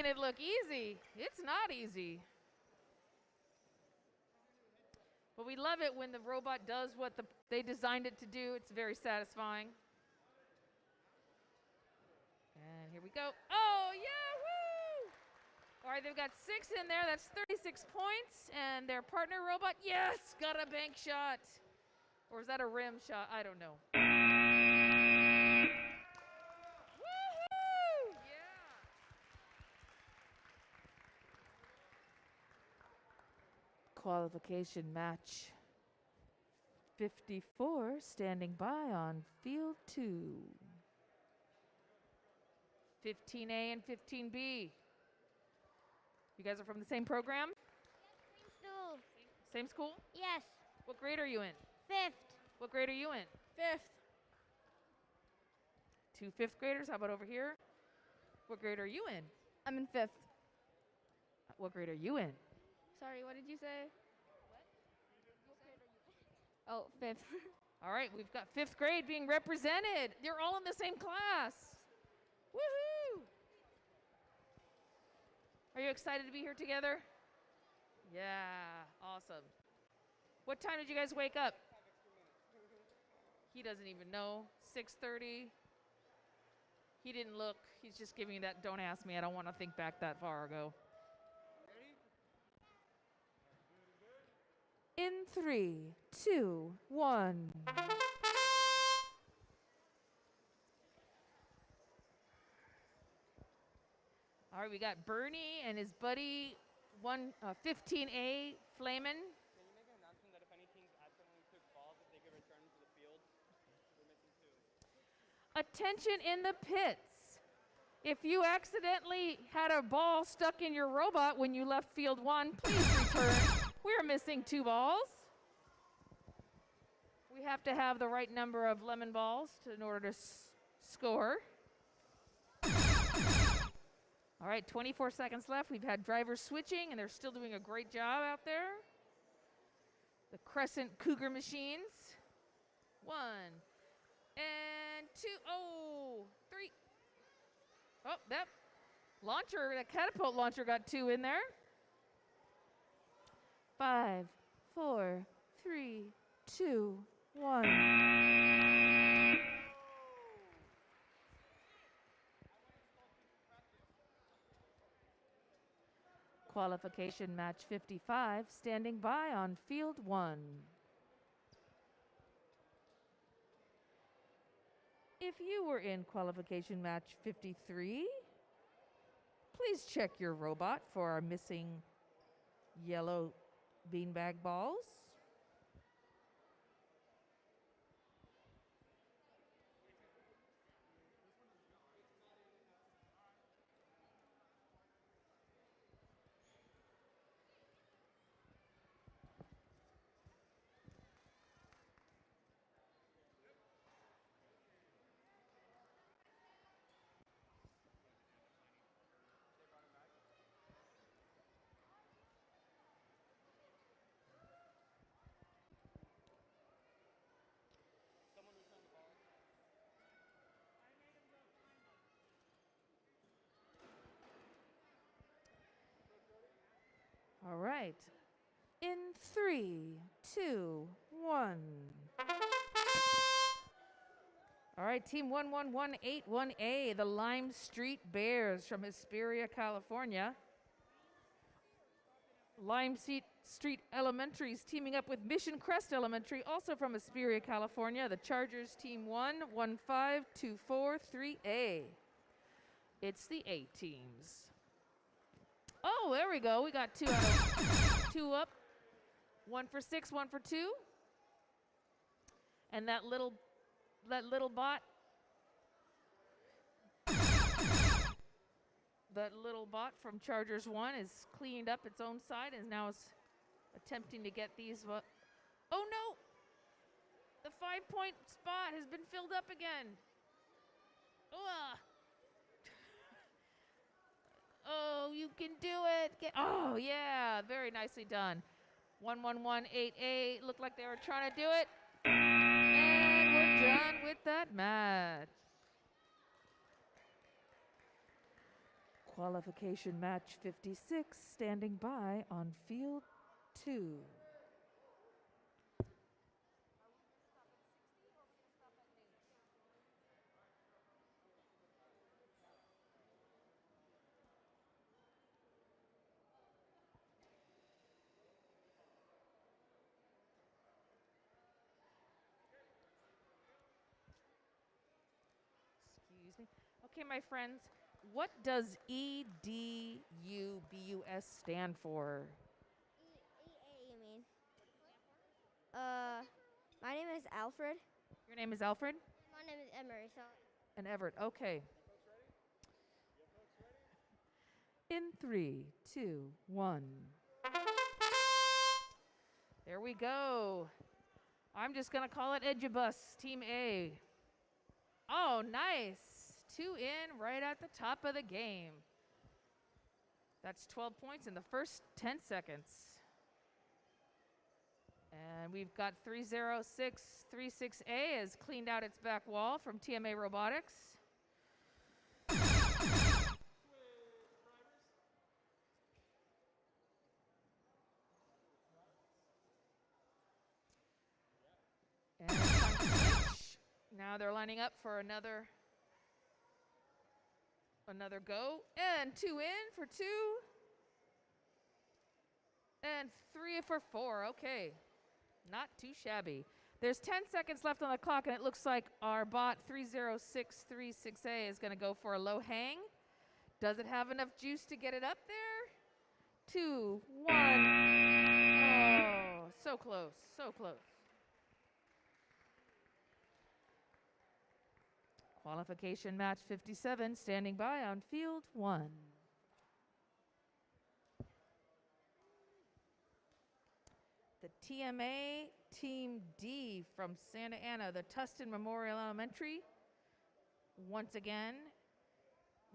making it look easy. It's not easy. But we love it when the robot does what they designed it to do. It's very satisfying. And here we go. Oh, yeah, woo! All right, they've got 6 in there. That's 36 points. And their partner robot, yes, got a bank shot. Or is that a rim shot? I don't know. Woohoo! Yeah. Qualification match 54 standing by on field 2. 15A and 15B. You guys are from the same program? Same school. Same school? Yes. What grade are you in? 5th. What grade are you in? 5th. 2 5th graders. How about over here? What grade are you in? I'm in 5th. What grade are you in? Sorry, what did you say? What grade are you in? Oh, 5th. All right, we've got 5th grade being represented. They're all in the same class. Woohoo! Are you excited to be here together? Yeah, awesome. What time did you guys wake up? He doesn't even know. 6:30. He didn't look. He's just giving you that, don't ask me. I don't want to think back that far ago. In 3, 2, 1. All right, we got Bernie and his buddy, 15A Flamin'. Can you make an announcement that if any teams accidentally took balls, if they could return them to the field? We're missing 2. Attention in the pits. If you accidentally had a ball stuck in your robot when you left field 1, please return. We're missing 2 balls. We have to have the right number of lemon balls in order to score. All right, 24 seconds left. We've had drivers switching, and they're still doing a great job out there. The Crescent Cougar machines. 1 and 2. Oh, 3. Oh, that launcher, that catapult launcher got 2 in there. 5, 4, 3, 2, 1. Qualification match 55 standing by on field 1. If you were in qualification match 53, please check your robot for our missing yellow beanbag balls. All right. In 3, 2, 1. All right, team 11181A, the Lime Street Bears from Hesperia, California. Lime Street Elementaries teaming up with Mission Crest Elementary, also from Hesperia, California. The Chargers team 11524-3A. It's the A teams. Oh, there we go. We got 2 out of 2 up. 1 for 6, 1 for 2. And that little bot. That little bot from Chargers 1 is cleaned up its own side and now is attempting to get these. Oh no! The 5-point spot has been filled up again. Ugh. Oh, you can do it. Oh, yeah, very nicely done. 11188A, looked like they were trying to do it. And we're done with that match. Qualification match 56, standing by on field 2. Excuse me. Okay, my friends, what does EDUBUS stand for? EA, you mean? My name is Alfred. Your name is Alfred? My name is Emery. So And Everett. Okay. In 3, 2, 1. There we go. I'm just going to call it Edubus, Team A. Oh, nice. 2 in right at the top of the game. That's 12 points in the first 10 seconds. And we've got 30636A has cleaned out its back wall from TMA Robotics. And it's time to switch. Now they're lining up for another go. And 2 in for 2. And 3 for 4. Okay. Not too shabby. There's 10 seconds left on the clock, and it looks like our bot 30636A is going to go for a low hang. Does it have enough juice to get it up there? 2, 1. Oh, so close, so close. Qualification match 57, standing by on field 1. The TMA Team D from Santa Ana, the Tustin Memorial Elementary. Once again,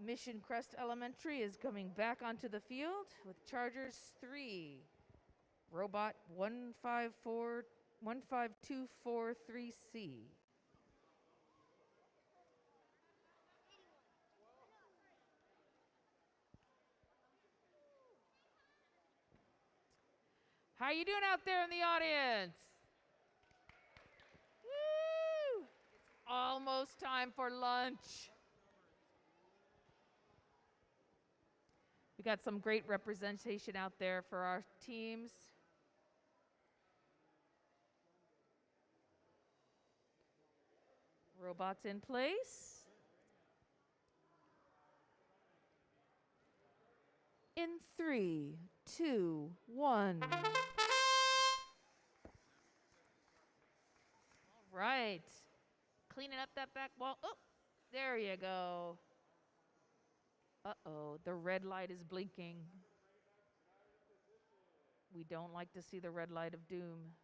Mission Crest Elementary is coming back onto the field with Chargers 3, Robot 15243C. How you doing out there in the audience? Woo! It's almost time for lunch. We got some great representation out there for our teams. Robots in place. In 3, 2, 1. All right. Cleaning up that back wall. Oh, there you go. Uh-oh, the red light is blinking. We don't like to see the red light of doom.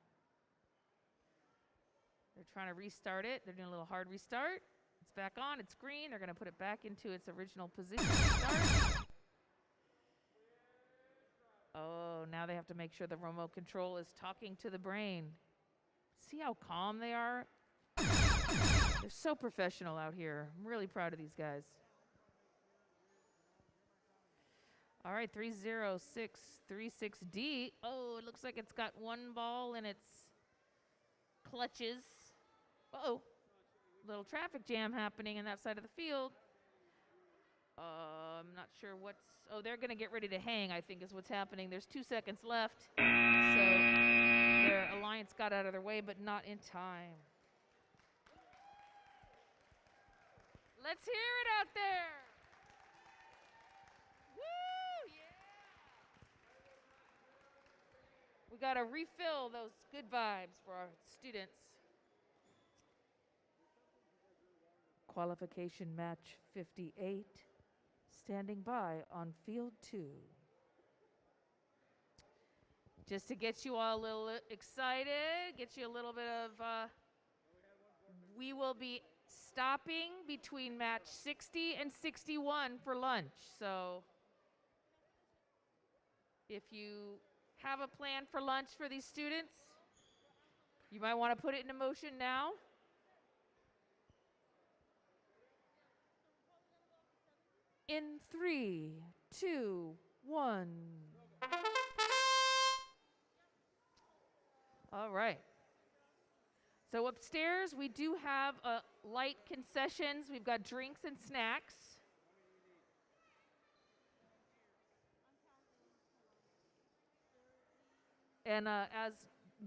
They're trying to restart it. They're doing a little hard restart. It's back on. It's green. They're going to put it back into its original position. Start. Oh, now they have to make sure the remote control is talking to the brain. See how calm they are? They're so professional out here. I'm really proud of these guys. All right, 30636D. Oh, it looks like it's got one ball in its clutches. Uh-oh. Little traffic jam happening in that side of the field. I'm not sure what's... Oh, they're going to get ready to hang, I think is what's happening. There's 2 seconds left. So their alliance got out of their way, but not in time. Let's hear it out there. Woo, yeah. We got to refill those good vibes for our students. Qualification match 58, standing by on field 2. Just to get you all a little excited, get you a little bit of, we will be stopping between match 60 and 61 for lunch. So if you have a plan for lunch for these students, you might want to put it into motion now. In 3, 2, 1. All right. So upstairs, we do have light concessions. We've got drinks and snacks. And as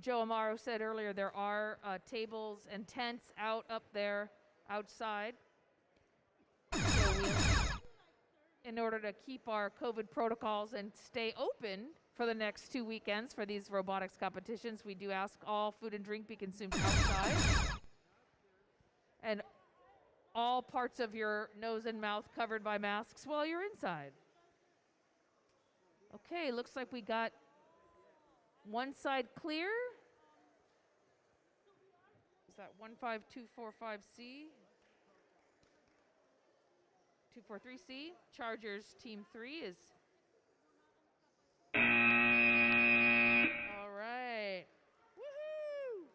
Joe Amaro said earlier, there are tables and tents up there outside. So in order to keep our COVID protocols and stay open for the next 2 weekends for these robotics competitions, we do ask all food and drink be consumed outside. And all parts of your nose and mouth covered by masks while you're inside. Okay, looks like we got one side clear. Is that 15245C? 243C. Chargers team 3 is. All right. Woohoo!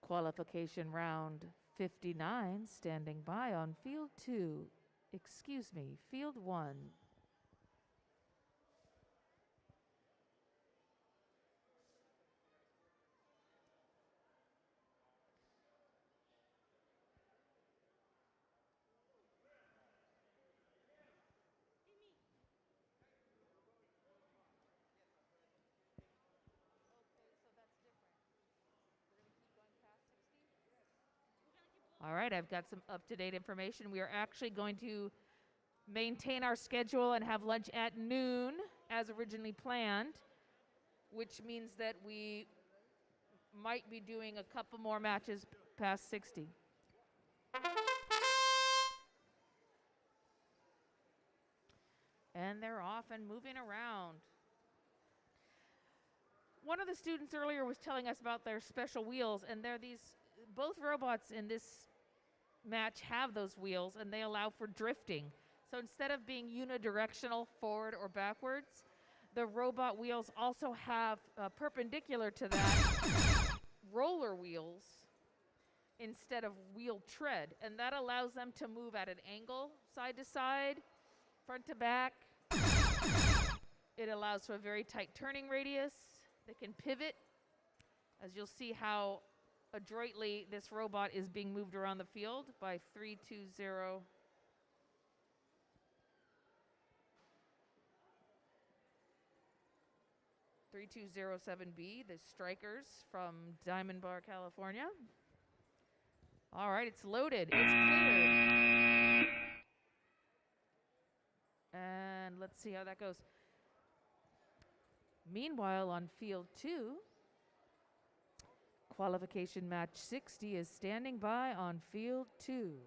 Qualification round 59 standing by on field 2. Excuse me, field 1. All right, I've got some up-to-date information. We are actually going to maintain our schedule and have lunch at noon as originally planned, which means that we might be doing a couple more matches past 60. And they're off and moving around. One of the students earlier was telling us about their special wheels, and they're both robots in this match have those wheels, and they allow for drifting. So instead of being unidirectional forward or backwards, the robot wheels also have perpendicular to that roller wheels instead of wheel tread, and that allows them to move at an angle, side to side, front to back. It allows for a very tight turning radius. They can pivot, as you'll see how adroitly this robot is being moved around the field by 320. 3207B, the Strikers from Diamond Bar, California. All right, it's loaded. It's cleared. And let's see how that goes. Meanwhile, on field 2, qualification match 60 is standing by on field 2.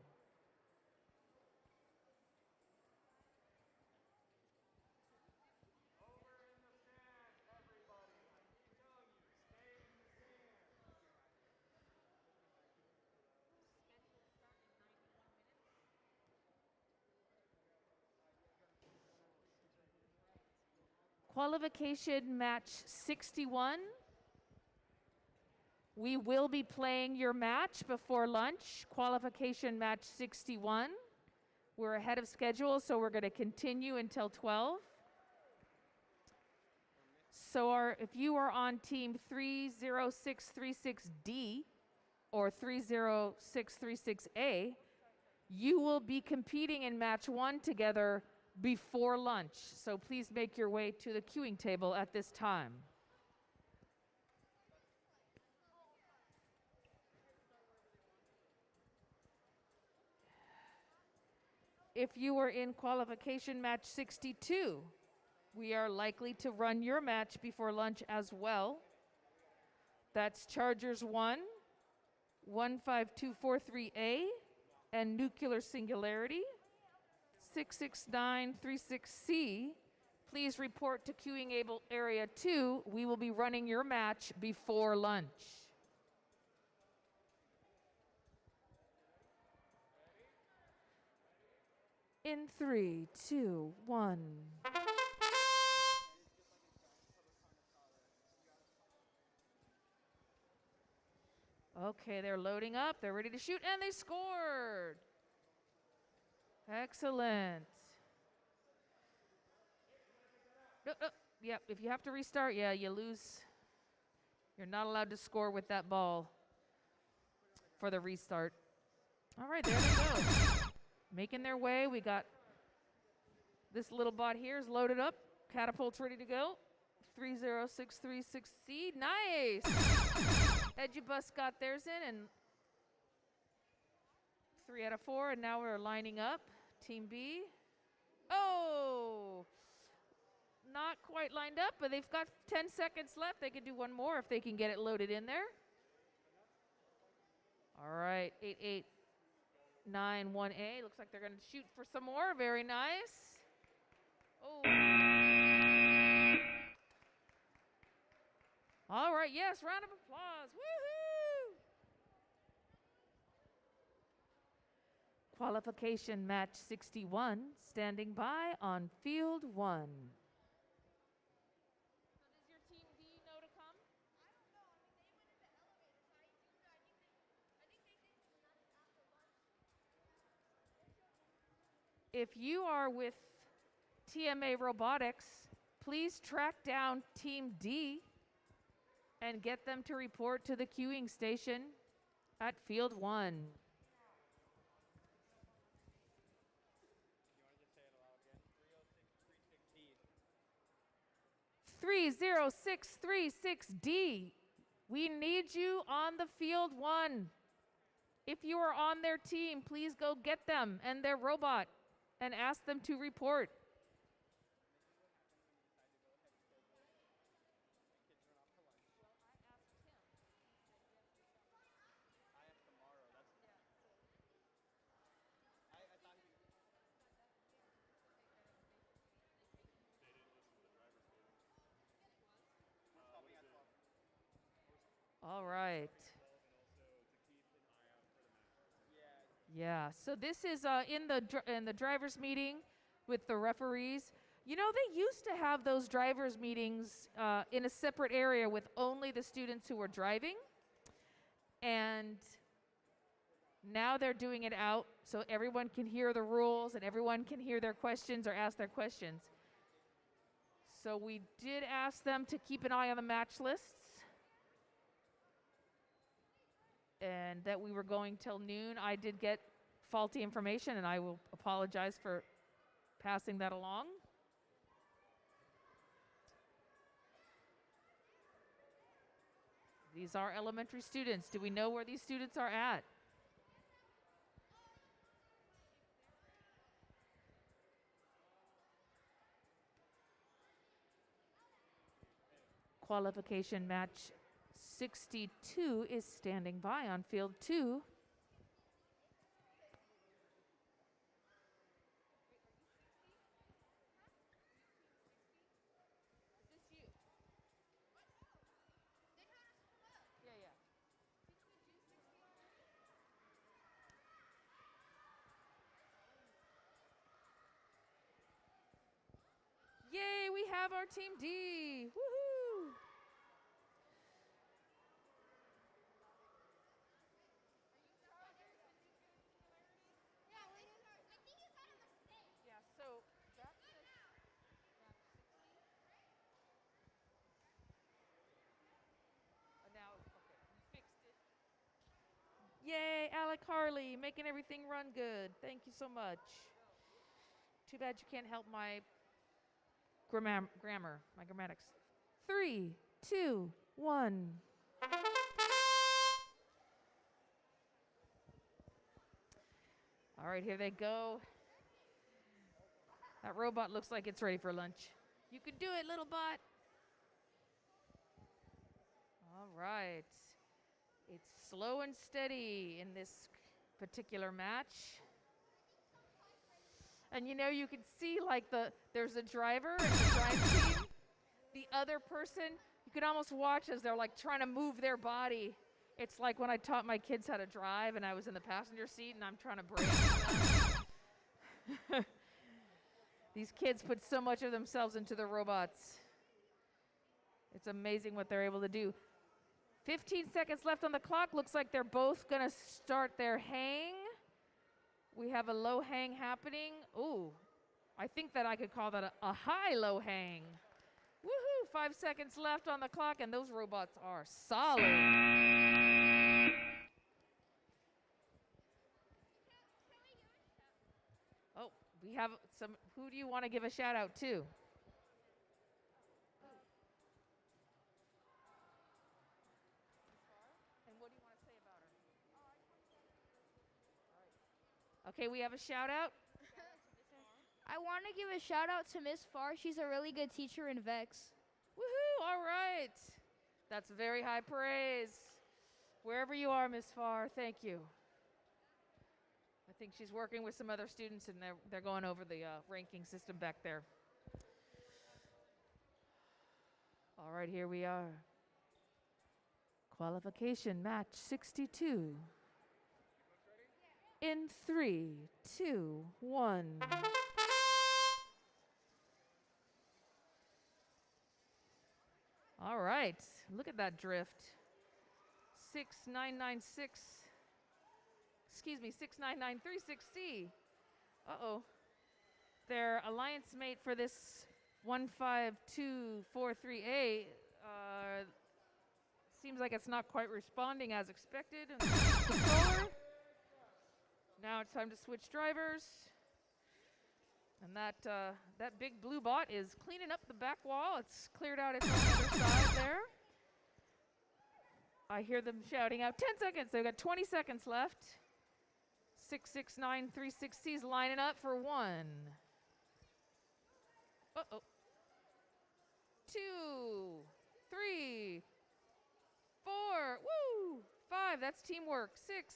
Qualification match 61. We will be playing your match before lunch. Qualification match 61. We're ahead of schedule, so we're going to continue until 12. So if you are on team 30636D or 30636A, you will be competing in match 1 together before lunch. So please make your way to the queuing table at this time. If you are in qualification match 62, we are likely to run your match before lunch as well. That's Chargers 1, 15243A, and Nuclear Singularity. 66936C, please report to queuing area 2. We will be running your match before lunch. In 3, 2, 1. Okay, they're loading up. They're ready to shoot, and they scored. Excellent. No, no. Yep, if you have to restart, yeah, you lose. You're not allowed to score with that ball for the restart. All right, there we go. Making their way. We got this little bot here is loaded up. Catapult's ready to go. 30636C. Nice. Edubus got theirs in, and 3 out of 4, and now we're lining up. Team B. Oh! Not quite lined up, but they've got 10 seconds left. They can do one more if they can get it loaded in there. All right, 8891A. Looks like they're going to shoot for some more. Very nice. Oh. All right, yes, round of applause. Woohoo! Qualification match 61, standing by on field 1. If you are with TMA Robotics, please track down Team D and get them to report to the queuing station at field 1. You want to just say it aloud again? 30636D. We need you on the field 1. If you are on their team, please go get them and their robot and ask them to report. All right. Yeah, so this is in the drivers' meeting with the referees. You know, they used to have those drivers' meetings in a separate area with only the students who were driving. And now they're doing it out so everyone can hear the rules and everyone can hear their questions or ask their questions. So we did ask them to keep an eye on the match lists. And that we were going till noon. I did get faulty information, and I will apologize for passing that along. These are elementary students. Do we know where these students are at? Qualification match 62 is standing by on field 2. Yay, we have our Team D. Woohoo! Yay, Alec Harley, making everything run good. Thank you so much. Too bad you can't help my grammar, my grammatics. 3, 2, 1. All right, here they go. That robot looks like it's ready for lunch. You can do it, little bot. All right. It's slow and steady in this particular match. And you know, you can see like there's a driver and the drive team. The other person, you can almost watch as they're like trying to move their body. It's like when I taught my kids how to drive and I was in the passenger seat and I'm trying to brake. These kids put so much of themselves into the robots. It's amazing what they're able to do. 15 seconds left on the clock. Looks like they're both going to start their hang. We have a low hang happening. Ooh, I think that I could call that a high low hang. Woohoo! 5 seconds left on the clock, and those robots are solid. Oh, we have some. Who do you want to give a shout out to? And what do you want to say about her? Okay, we have a shout out. I want to give a shout out to Miss Farr. She's a really good teacher in VEX. Woohoo! All right. That's very high praise. Wherever you are, Miss Farr, thank you. I think she's working with some other students, and they're going over the ranking system back there. All right, here we are. Qualification match 62. In 3, 2, 1. All right, look at that drift. 6996. Excuse me, 699360. Uh-oh. Their alliance mate for this 15243A seems like it's not quite responding as expected. Now it's time to switch drivers. And that big blue bot is cleaning up the back wall. It's cleared out its other side there. I hear them shouting out 10 seconds. They've got 20 seconds left. 66936C is lining up for 1. Uh-oh. 2, 3, 4. Woo! 5. That's teamwork. 6.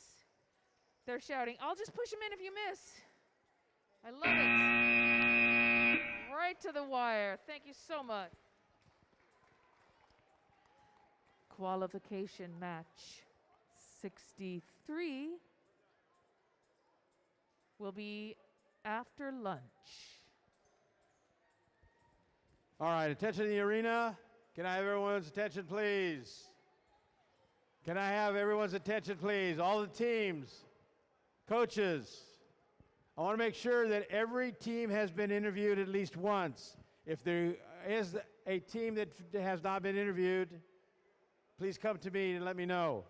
They're shouting, I'll just push him in if you miss. I love it. Right to the wire. Thank you so much. Qualification match 63 will be after lunch. All right, attention in the arena. Can I have everyone's attention, please? Can I have everyone's attention, please? All the teams, coaches. I want to make sure that every team has been interviewed at least once. If there is a team that has not been interviewed, please come to me and let me know.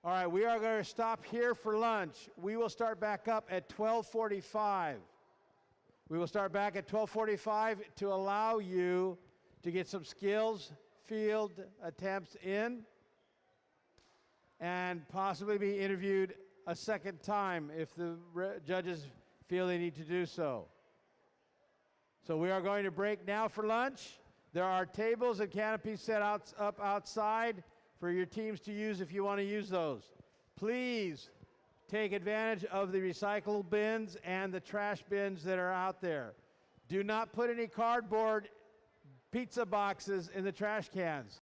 All right, we are going to stop here for lunch. We will start back up at 12:45. We will start back at 12:45 to allow you to get some skills field attempts in and possibly be interviewed a second time if the judges feel they need to do so. So we are going to break now for lunch. There are tables and canopies set up outside for your teams to use if you want to use those. Please take advantage of the recycle bins and the trash bins that are out there. Do not put any cardboard pizza boxes in the trash cans.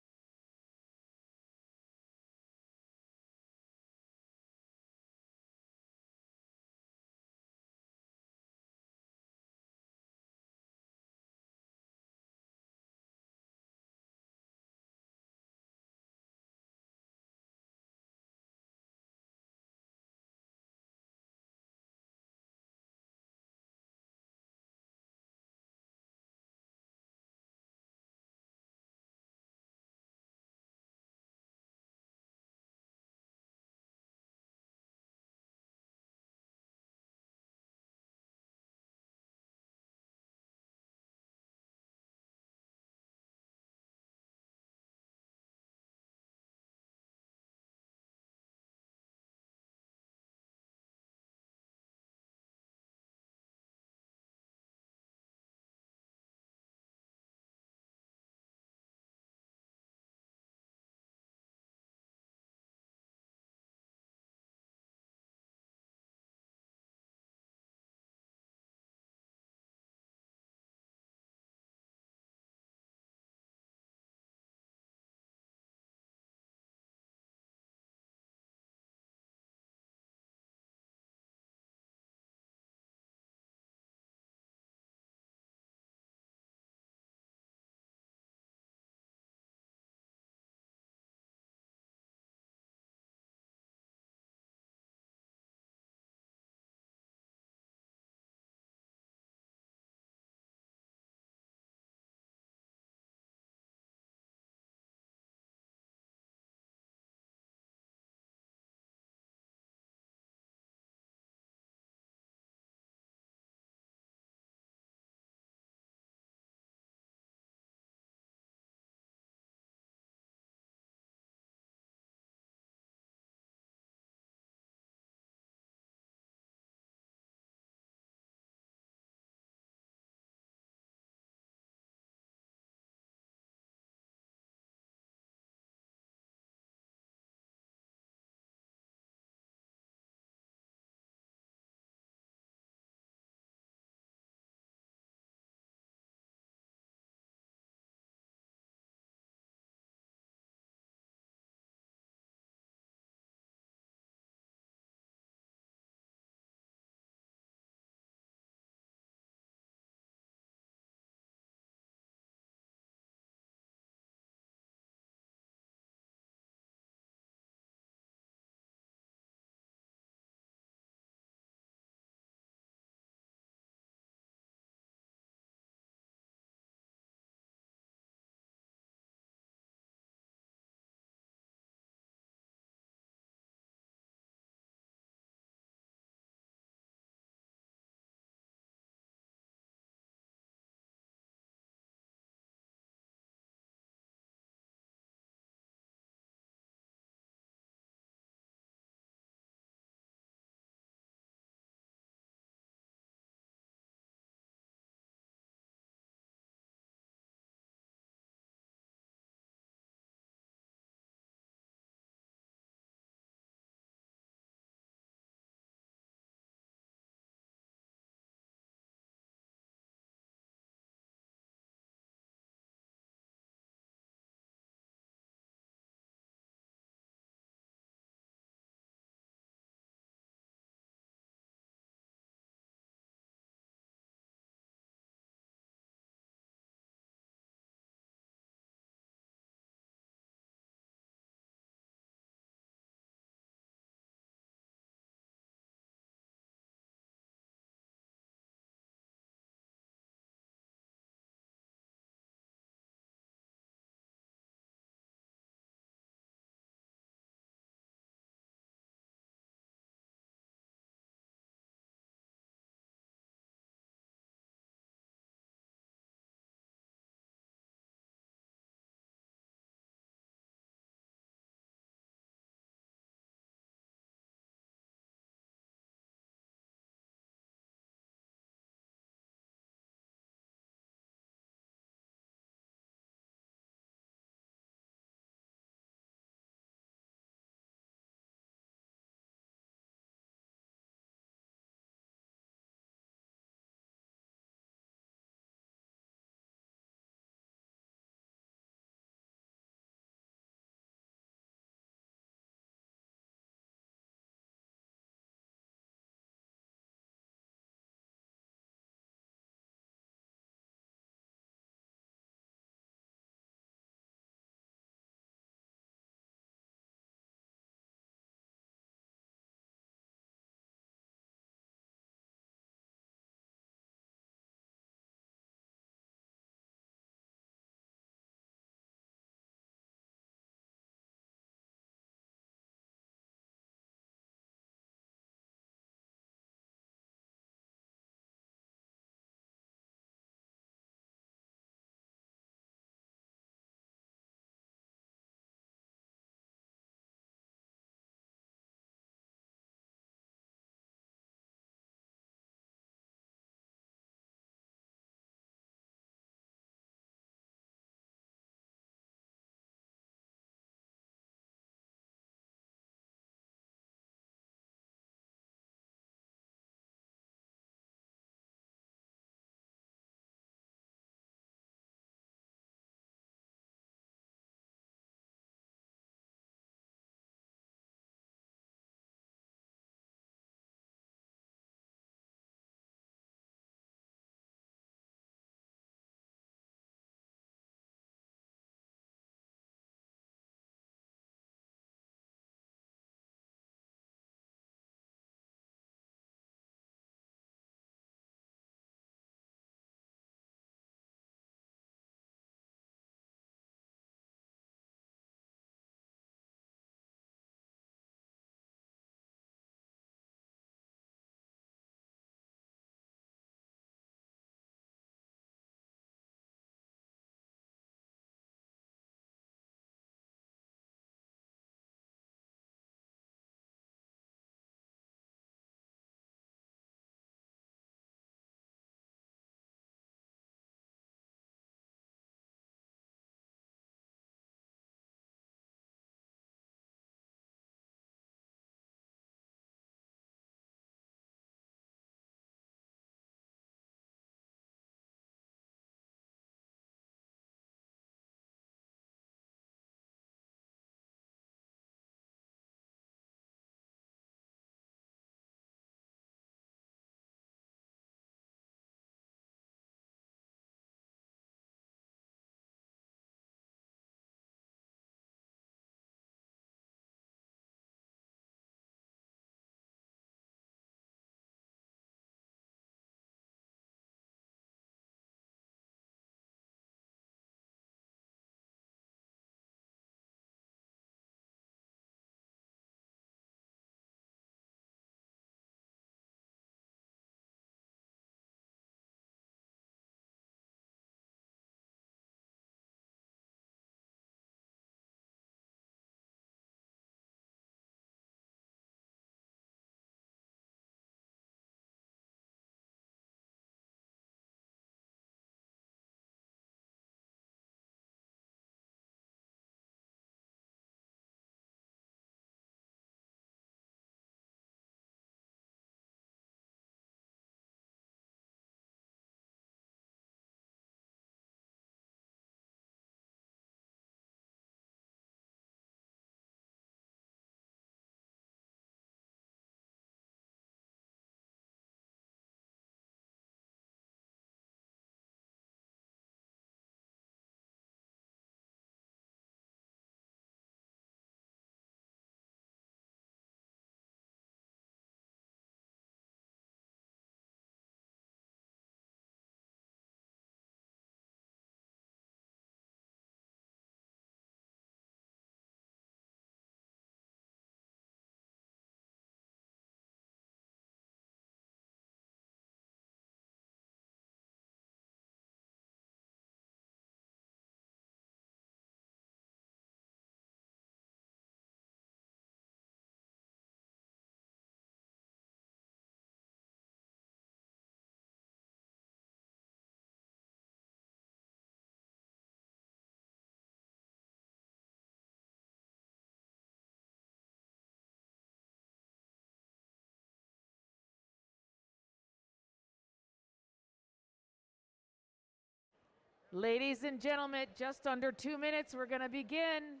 Ladies and gentlemen, just under 2 minutes, we're going to begin.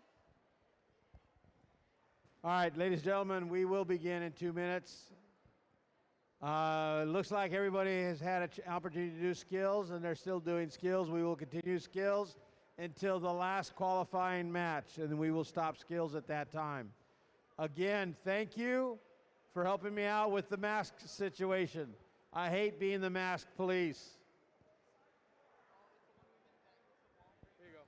All right, ladies and gentlemen, we will begin in 2 minutes. Looks like everybody has had an opportunity to do skills, and they're still doing skills. We will continue skills until the last qualifying match, and then we will stop skills at that time. Again, thank you for helping me out with the mask situation. I hate being the mask police. Here you go.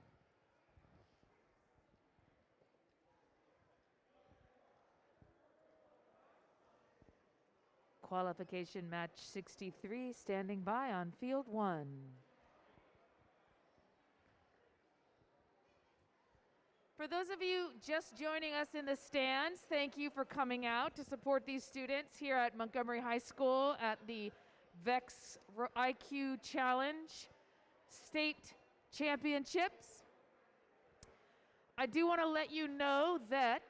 Qualification match 63 standing by on field 1. For those of you just joining us in the stands, thank you for coming out to support these students here at Montgomery High School at the VEX IQ Challenge State Championships. I do want to let you know that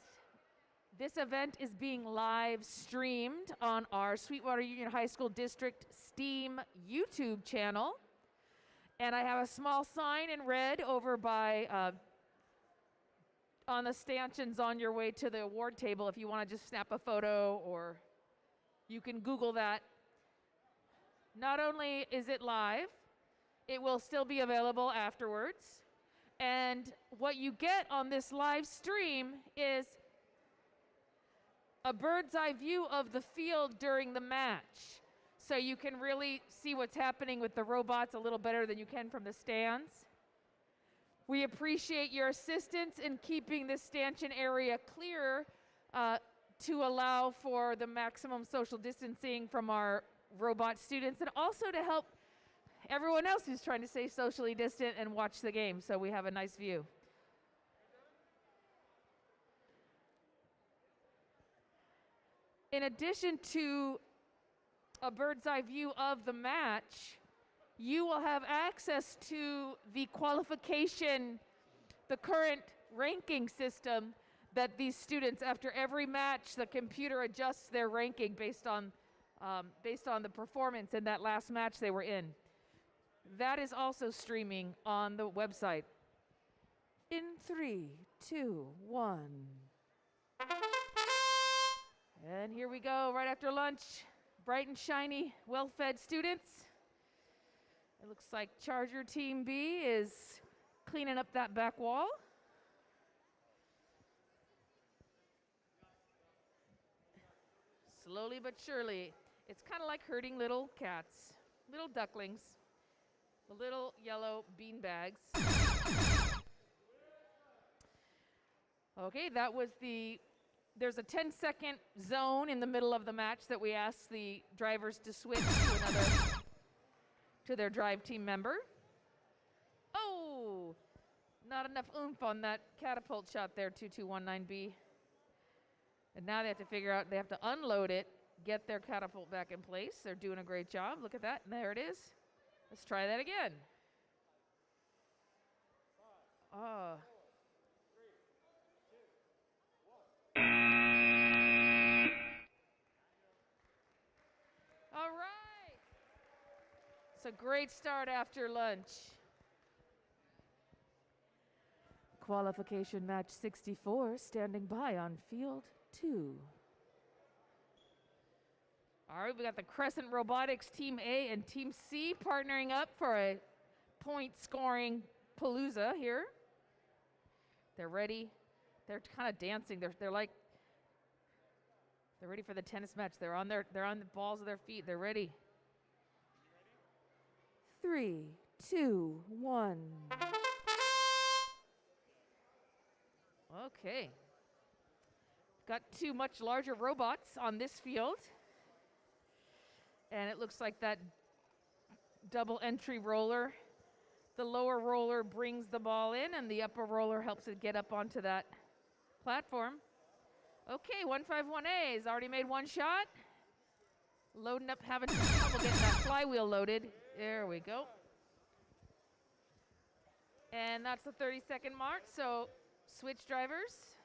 this event is being live streamed on our Sweetwater Union High School District STEAM YouTube channel. And I have a small sign in red over by on the stanchions on your way to the award table if you want to just snap a photo, or you can Google that. Not only is it live, it will still be available afterwards. And what you get on this live stream is a bird's eye view of the field during the match. So you can really see what's happening with the robots a little better than you can from the stands. We appreciate your assistance in keeping the stanchion area clear to allow for the maximum social distancing from our robot students, and also to help everyone else who's trying to stay socially distant and watch the game so we have a nice view. In addition to a bird's eye view of the match, you will have access to the qualification, the current ranking system that these students, after every match, the computer adjusts their ranking based on the performance in that last match they were in. That is also streaming on the website. In 3, 2, 1. And here we go, right after lunch. Bright and shiny, well-fed students. It looks like Charger Team B is cleaning up that back wall. Slowly but surely. It's kind of like herding little cats, little ducklings, the little yellow bean bags. Okay, that was there's a 10-second zone in the middle of the match that we asked the drivers to switch to their drive team member. Oh, not enough oomph on that catapult shot there, 2219B. And now they have to figure out, they have to unload it, get their catapult back in place. They're doing a great job. Look at that, and there it is. Let's try that again. Oh. All right. It's a great start after lunch. Qualification match 64 standing by on field 2. All right, we got the Crescent Robotics Team A and Team C partnering up for a point-scoring palooza here. They're ready. They're kind of dancing. They're ready for the tennis match. They're on the balls of their feet. They're ready. 3, 2, 1. Okay. Got 2 much larger robots on this field. And it looks like that double entry roller. The lower roller brings the ball in, and the upper roller helps it get up onto that platform. Okay, 151A has already made 1 shot. Loading up, having some trouble getting that flywheel loaded. There we go. And that's the 30-second mark, so switch drivers.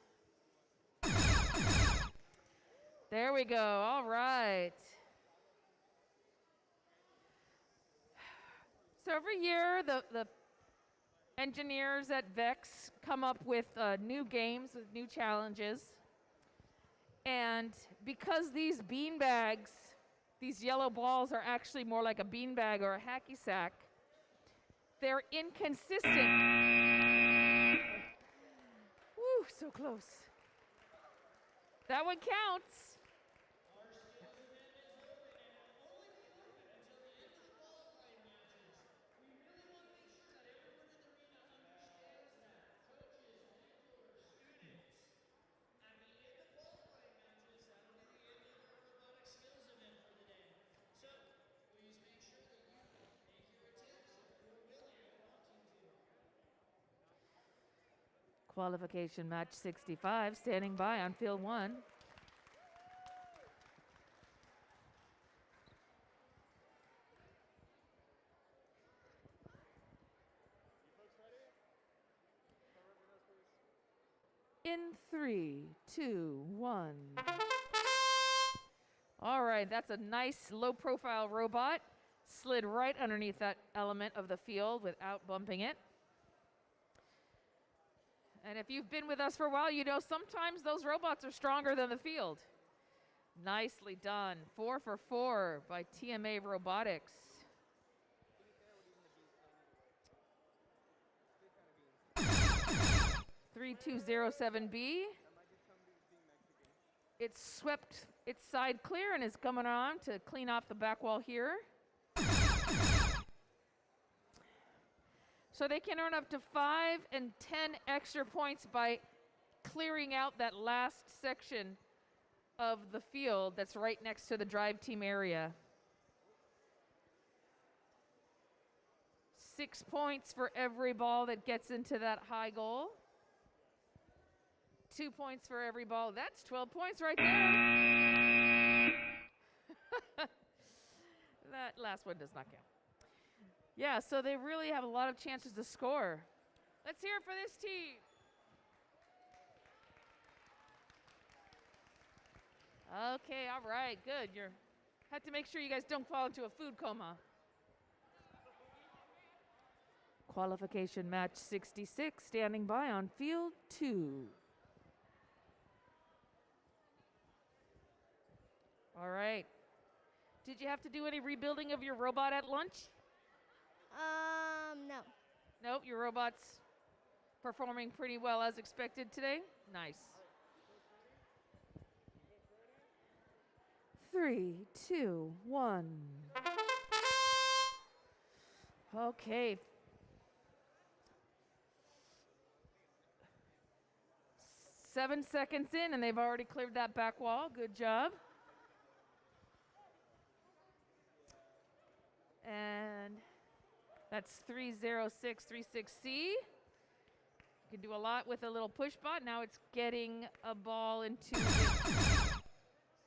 There we go, all right. So every year, the engineers at VEX come up with new games with new challenges. And because these bean bags, these yellow balls are actually more like a bean bag or a hacky sack, they're inconsistent. Woo, so close. That one counts. Qualification match 65, standing by on field 1. In 3, 2, 1. All right, that's a nice low-profile robot. Slid right underneath that element of the field without bumping it. And if you've been with us for a while, you know sometimes those robots are stronger than the field. Nicely done. 4 for 4 by TMA Robotics. 3207B. It's swept its side clear and is coming on to clean off the back wall here. So they can earn up to 5 and 10 extra points by clearing out that last section of the field that's right next to the drive team area. 6 points for every ball that gets into that high goal. 2 points for every ball. That's 12 points right there. That last one does not count. Yeah, so they really have a lot of chances to score. Let's hear it for this team. Okay, all right, good. You have to make sure you guys don't fall into a food coma. Qualification match 66, standing by on field 2. All right. Did you have to do any rebuilding of your robot at lunch? No. Nope, your robot's performing pretty well as expected today. Nice. 3, 2, 1. Okay. Seven seconds in, and they've already cleared that back wall. Good job. And that's 30636C. You can do a lot with a little push bot. Now it's getting a ball into the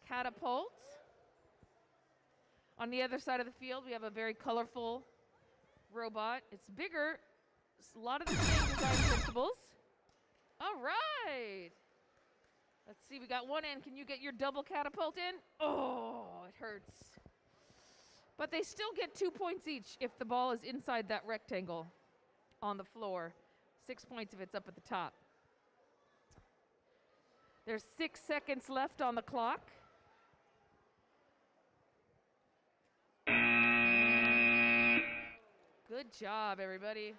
catapult. On the other side of the field, we have a very colorful robot. It's bigger. It's a lot of the same design principles. All right. Let's see, we got one in. Can you get your double catapult in? Oh, it hurts. But they still get 2 points each if the ball is inside that rectangle on the floor. 6 points if it's up at the top. There's 6 seconds left on the clock. Good job, everybody.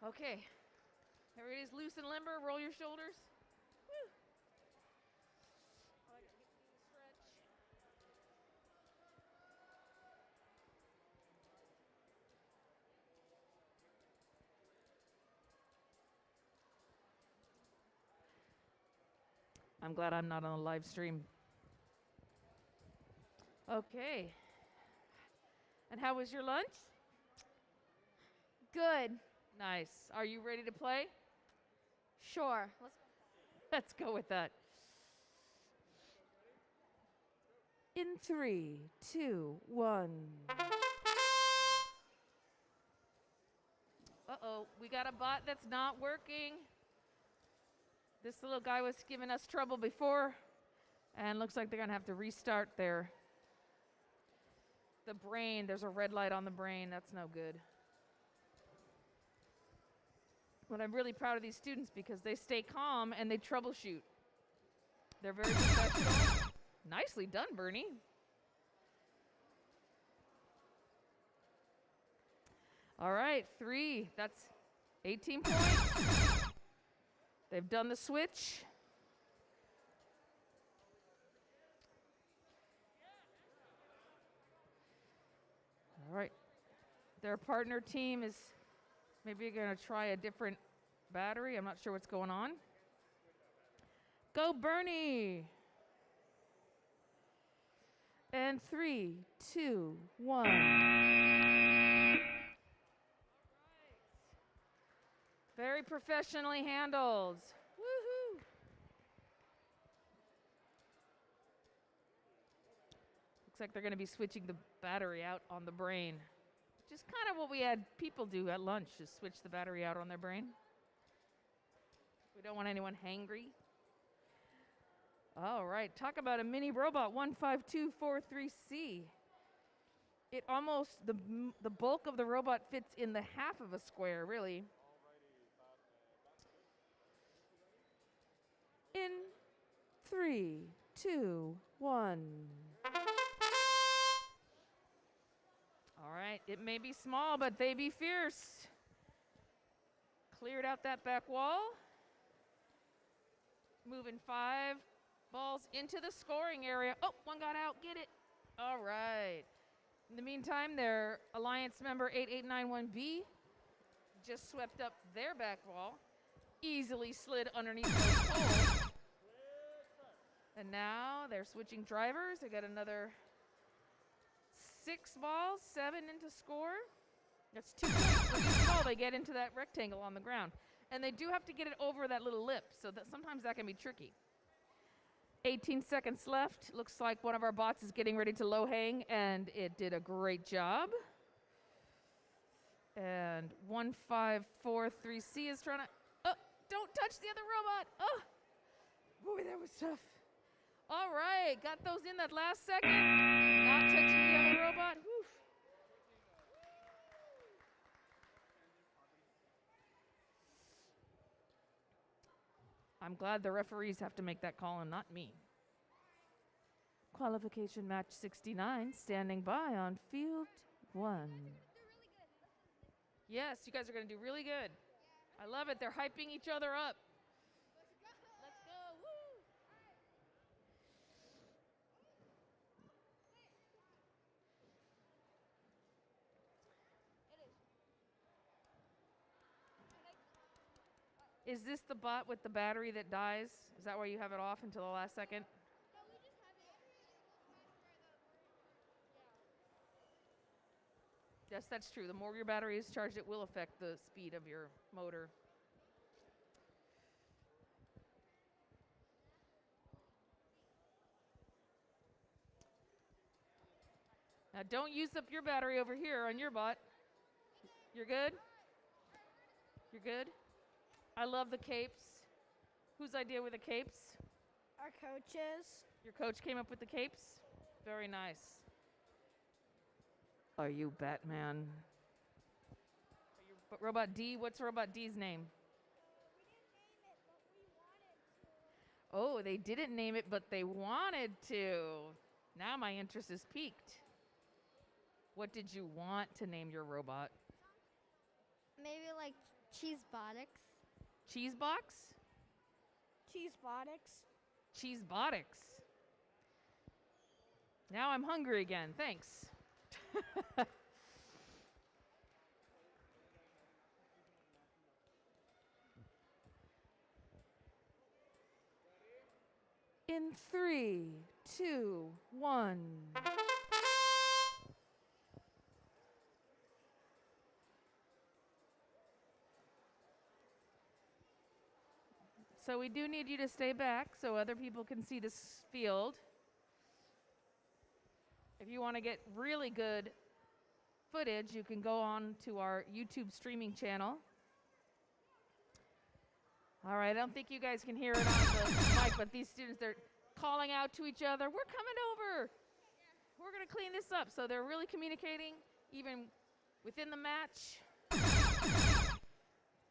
Okay. Everybody's loose and limber. Roll your shoulders. Woo. I'm glad I'm not on the live stream. Okay. And how was your lunch? Good. Nice. Are you ready to play? Sure. Let's go with that. In 3, 2, 1. Uh-oh, we got a bot that's not working. This little guy was giving us trouble before, and looks like they're gonna have to restart the brain. There's a red light on the brain. That's no good. But I'm really proud of these students because they stay calm and they troubleshoot. They're very professional. Nicely done, Bernie. All right, 3. That's 18 points. They've done the switch. All right. Their partner team is maybe going to try a different battery. I'm not sure what's going on. Go, Bernie. And 3, 2, 1. Very professionally handled. Woohoo! Looks like they're going to be switching the battery out on the brain. Just kind of what we had people do at lunch, is switch the battery out on their brain. We don't want anyone hangry. All right, talk about a mini robot, 15243C. It almost, the bulk of the robot fits in the half of a square, really. In 3, 2, 1. All right, it may be small, but they be fierce. Cleared out that back wall. Moving 5 balls into the scoring area. Oh, one got out, get it. All right. In the meantime, their alliance member 8891B just swept up their back wall, easily slid underneath those poles. And now they're switching drivers. They got another 6 balls, 7 into score. That's 2 points for each ball they get into that rectangle on the ground. And they do have to get it over that little lip, so that sometimes that can be tricky. 18 seconds left. Looks like one of our bots is getting ready to low hang, and it did a great job. And 1543C is trying to, oh, don't touch the other robot. Oh, boy, that was tough. All right, got those in that last second. Not touching the other robot. Whew. I'm glad the referees have to make that call and not me. Qualification match 69, standing by on field 1. Yes, you guys are going to do really good. I love it. They're hyping each other up. Let's go. Woo! Is this the bot with the battery that dies? Is that why you have it off until the last second? Yes, that's true. The more your battery is charged, it will affect the speed of your motor. Now, don't use up your battery over here on your bot. You're good? You're good? I love the capes. Whose idea were the capes? Our coaches. Your coach came up with the capes? Very nice. Are you Batman? But Robot D, what's Robot D's name? Oh, they didn't name it, but they wanted to. Now my interest is piqued. What did you want to name your robot? Maybe like Cheesebotics. Cheesebox? Cheesebotics. Cheesebotics. Now I'm hungry again. Thanks. In 3, 2, 1. So we do need you to stay back so other people can see this field. If you want to get really good footage, you can go on to our YouTube streaming channel. All right, I don't think you guys can hear it on the mic, but these students, they're calling out to each other, we're coming over. We're going to clean this up. So they're really communicating even within the match.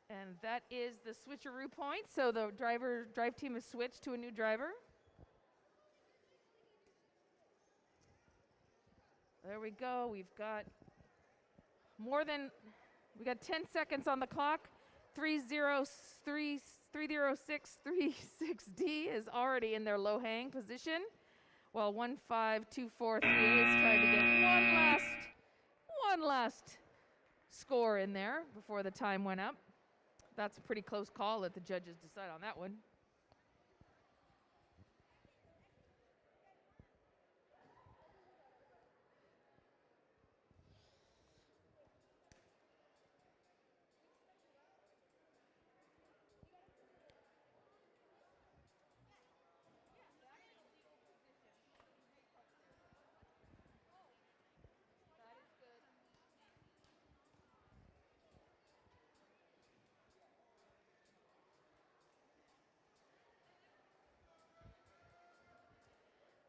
And that is the switcheroo point. So the drive team has switched to a new driver. There we go. We've got 10 seconds on the clock. 30636D is already in their low hang position, while 15243A is trying to get one last score in there before the time went up. That's a pretty close call. Let the judges decide on that one.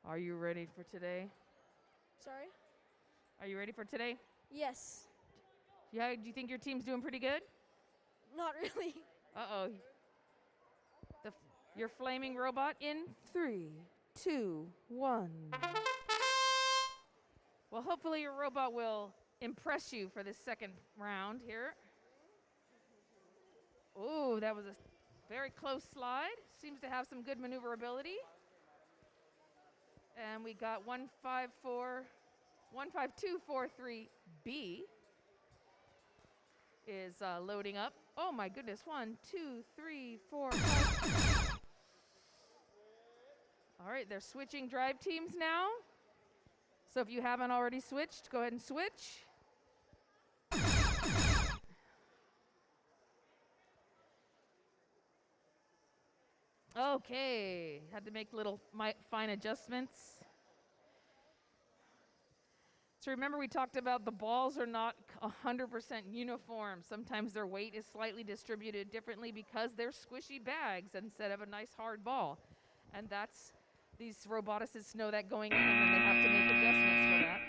Are you ready for today? Sorry? Are you ready for today? Yes. Yeah, do you think your team's doing pretty good? Not really. Uh-oh. Your flaming robot in 3, 2, 1. Well, hopefully your robot will impress you for this second round here. Ooh, that was a very close slide. Seems to have some good maneuverability. And we got 15243B is loading up. Oh my goodness, 1, 2, 3, 4, 5. All right, they're switching drive teams now. So if you haven't already switched, go ahead and switch. Okay, had to make little fine adjustments. So remember we talked about the balls are not 100% uniform. Sometimes their weight is slightly distributed differently because they're squishy bags instead of a nice hard ball. And these roboticists know that going in, and then they have to make adjustments for that.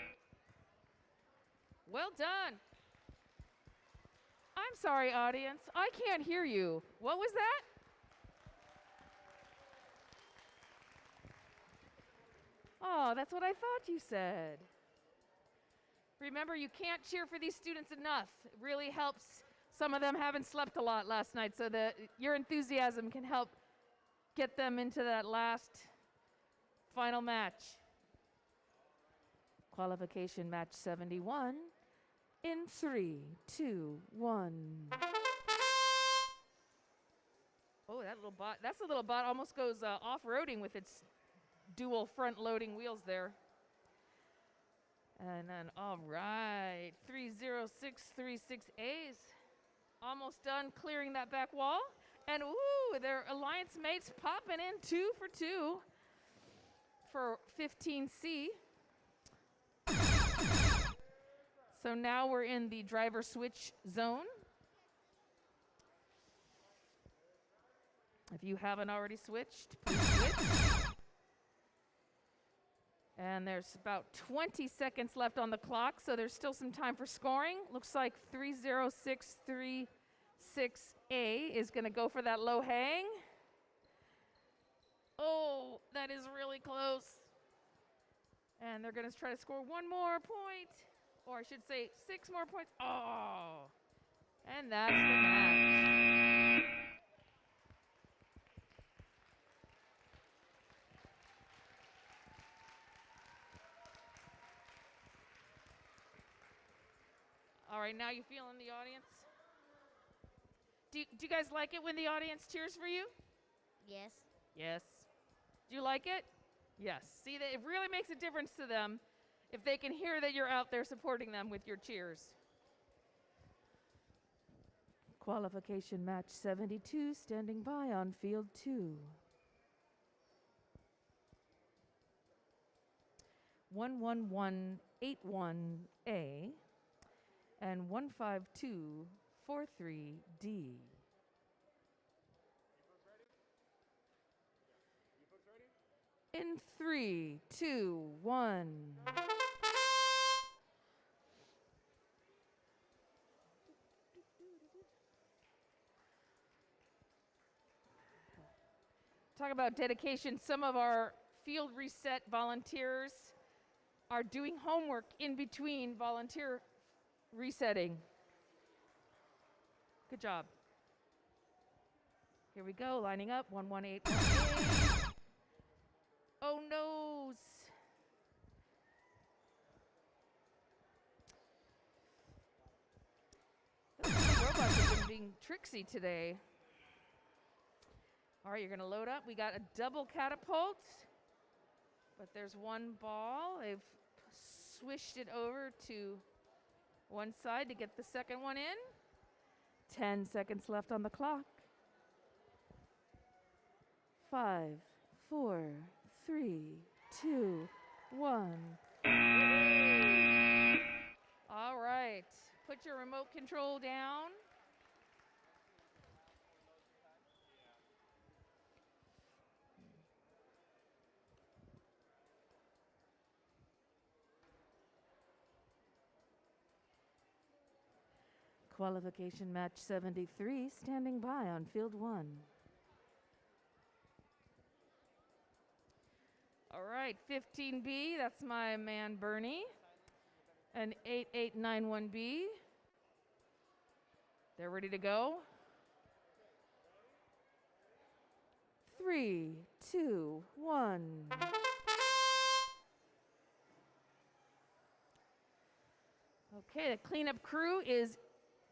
Well done. I'm sorry, audience. I can't hear you. What was that? Oh, that's what I thought you said. Remember, you can't cheer for these students enough. It really helps. Some of them haven't slept a lot last night, so that your enthusiasm can help get them into that last final match. Qualification match 71 in 3, 2, 1. Oh, that's a little bot almost goes off-roading with its dual front-loading wheels there. And then, all right, 30636A is almost done clearing that back wall. And, ooh, their alliance mates popping in 2 for 2 for 15C. So now we're in the driver switch zone. If you haven't already switched, please switch. And there's about 20 seconds left on the clock, so there's still some time for scoring. Looks like 30636A is going to go for that low hang. Oh, that is really close. And they're going to try to score one more point, or I should say 6 more points. Oh, and that's the match. All right, now you feel in the audience? Do you guys like it when the audience cheers for you? Yes. Yes. Do you like it? Yes. See, it really makes a difference to them if they can hear that you're out there supporting them with your cheers. Qualification match 72 standing by on field 2. 11181A and 15243D. In 3, 2, 1. Talk about dedication. Some of our field reset volunteers are doing homework in between volunteer resetting. Good job. Here we go, lining up, 11818. Oh no. The robots have been being tricksy today. All right, you're gonna load up. We got a double catapult, but there's one ball. They've swished it over to one side to get the second one in. 10 seconds left on the clock. 5, 4, 3, 2, 1. All right, put your remote control down. Qualification match 73, standing by on field 1. All right, 15B, that's my man Bernie. And 8891B. They're ready to go. 3, 2, 1. Okay, the cleanup crew is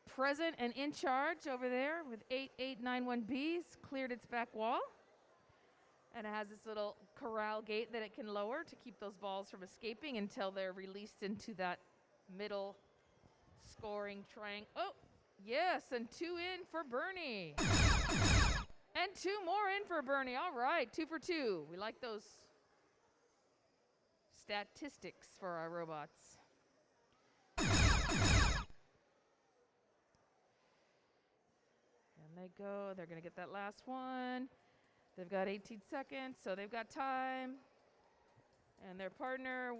present and in charge over there with 8891B's cleared its back wall. And it has this little corral gate that it can lower to keep those balls from escaping until they're released into that middle scoring triangle. Oh, yes, and 2 in for Bernie. And 2 more in for Bernie. All right, 2 for 2. We like those statistics for our robots. And they go. They're going to get that last one. They've got 18 seconds, so they've got time. And their partner,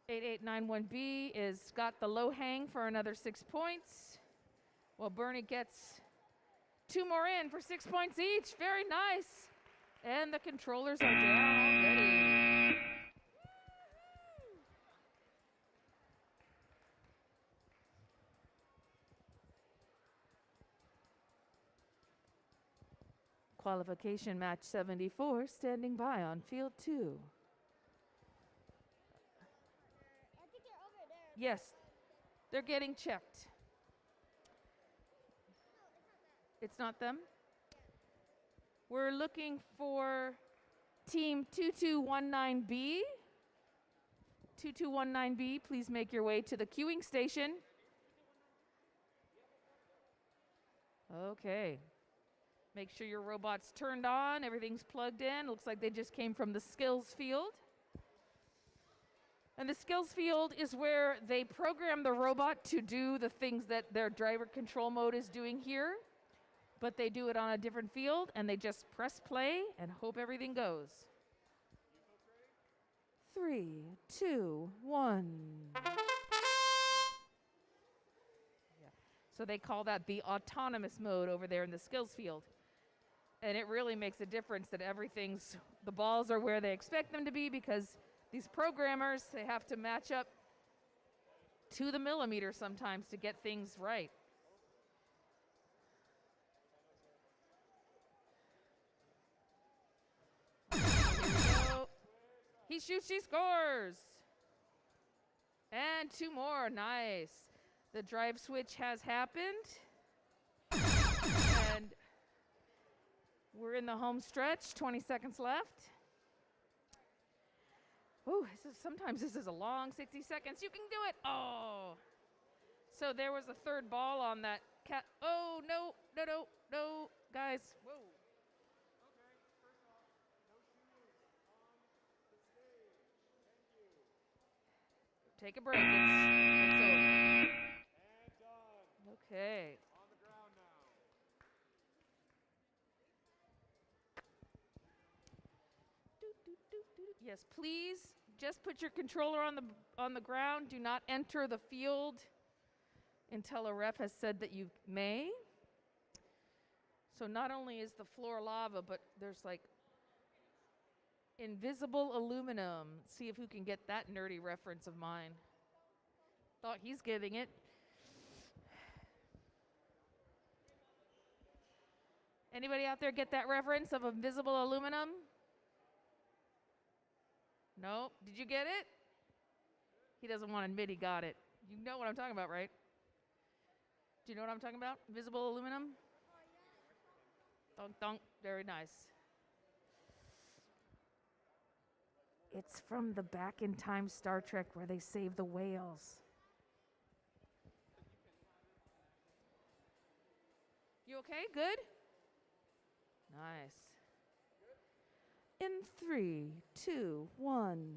8891B, is got the low hang for another 6 points. Well, Bernie gets 2 more in for 6 points each. Very nice. And the controllers are down already. Qualification match 74, standing by on field 2. I think they're over there. Yes, they're getting checked. It's not them? We're looking for team 2219B. 2219B, please make your way to the queuing station. Okay. Make sure your robot's turned on, everything's plugged in. Looks like they just came from the skills field. And the skills field is where they program the robot to do the things that their driver control mode is doing here. But they do it on a different field, and they just press play and hope everything goes. 3, 2, 1. So they call that the autonomous mode over there in the skills field. And it really makes a difference that the balls are where they expect them to be, because these programmers, they have to match up to the millimeter sometimes to get things right. Here we go. He shoots, she scores. And 2 more, nice. The drive switch has happened. And we're in the home stretch, 20 seconds left. Ooh, sometimes this is a long 60 seconds. You can do it. Oh. So there was a third ball on that cat. Oh, no, no, no, no, guys. Whoa. Take a break. It's over. Okay. On the ground now. Yes, please just put your controller on the ground. Do not enter the field until a ref has said that you may. So not only is the floor lava, but there's like invisible aluminum. See if who can get that nerdy reference of mine. Thought he's getting it. Anybody out there get that reference of invisible aluminum? No? Did you get it? He doesn't want to admit he got it. You know what I'm talking about, right? Do you know what I'm talking about? Invisible aluminum? Dunk, dunk. Very nice. It's from the Back in Time Star Trek where they save the whales. You okay? Good? Nice. In 3, 2, 1.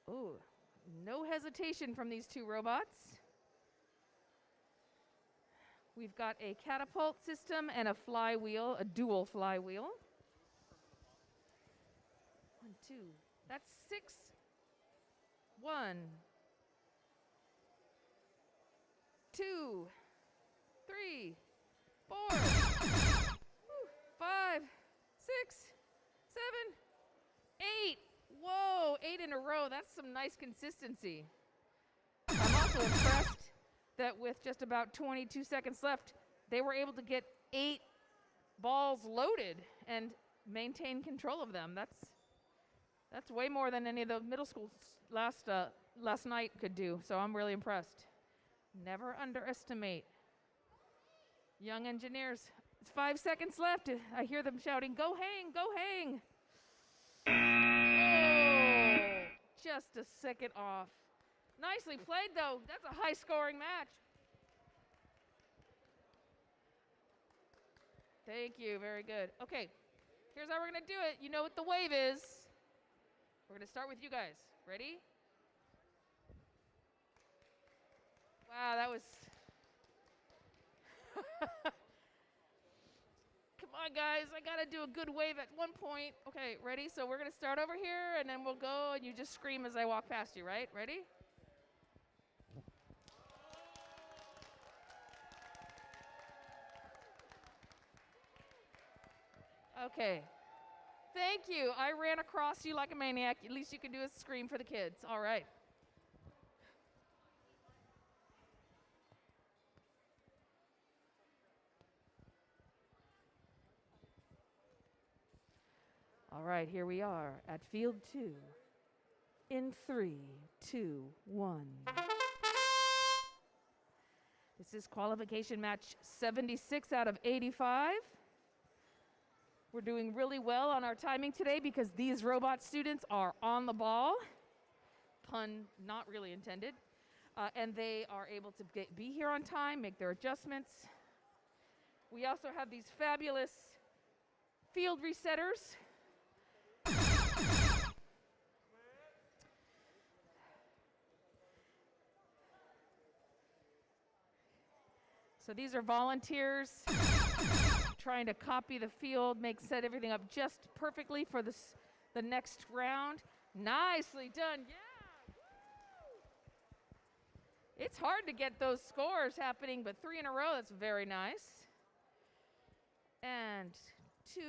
Ooh, no hesitation from these two robots. We've got a catapult system and a flywheel, a dual flywheel. 1, 2. That's 6. 1, 2, 3, 4, 5, 6, 7, 8. Whoa, 8 in a row. That's some nice consistency. I'm also impressed that with just about 22 seconds left, they were able to get 8 balls loaded and maintain control of them. That's way more than any of the middle schools last night could do. So I'm really impressed. Never underestimate young engineers. It's 5 seconds left. I hear them shouting, "Go hang, go hang." Oh, just a second off. Nicely played, though. That's a high-scoring match. Thank you. Very good. Okay, here's how we're going to do it. You know what the wave is. We're going to start with you guys. Ready? Wow, that was... Come on, guys. I got to do a good wave at one point. Okay, ready? So we're going to start over here, and then we'll go, and you just scream as I walk past you, right? Ready? Okay. Thank you. I ran across you like a maniac. At least you can do a scream for the kids. All right. All right, here we are at field 2. In 3, 2, 1. This is qualification match 76 out of 85. We're doing really well on our timing today because these robot students are on the ball. Pun not really intended. And they are able to be here on time, make their adjustments. We also have these fabulous field resetters. So these are volunteers trying to copy the field, set everything up just perfectly for the next round. Nicely done, yeah! Woo! It's hard to get those scores happening, but 3 in a row, that's very nice. And 2.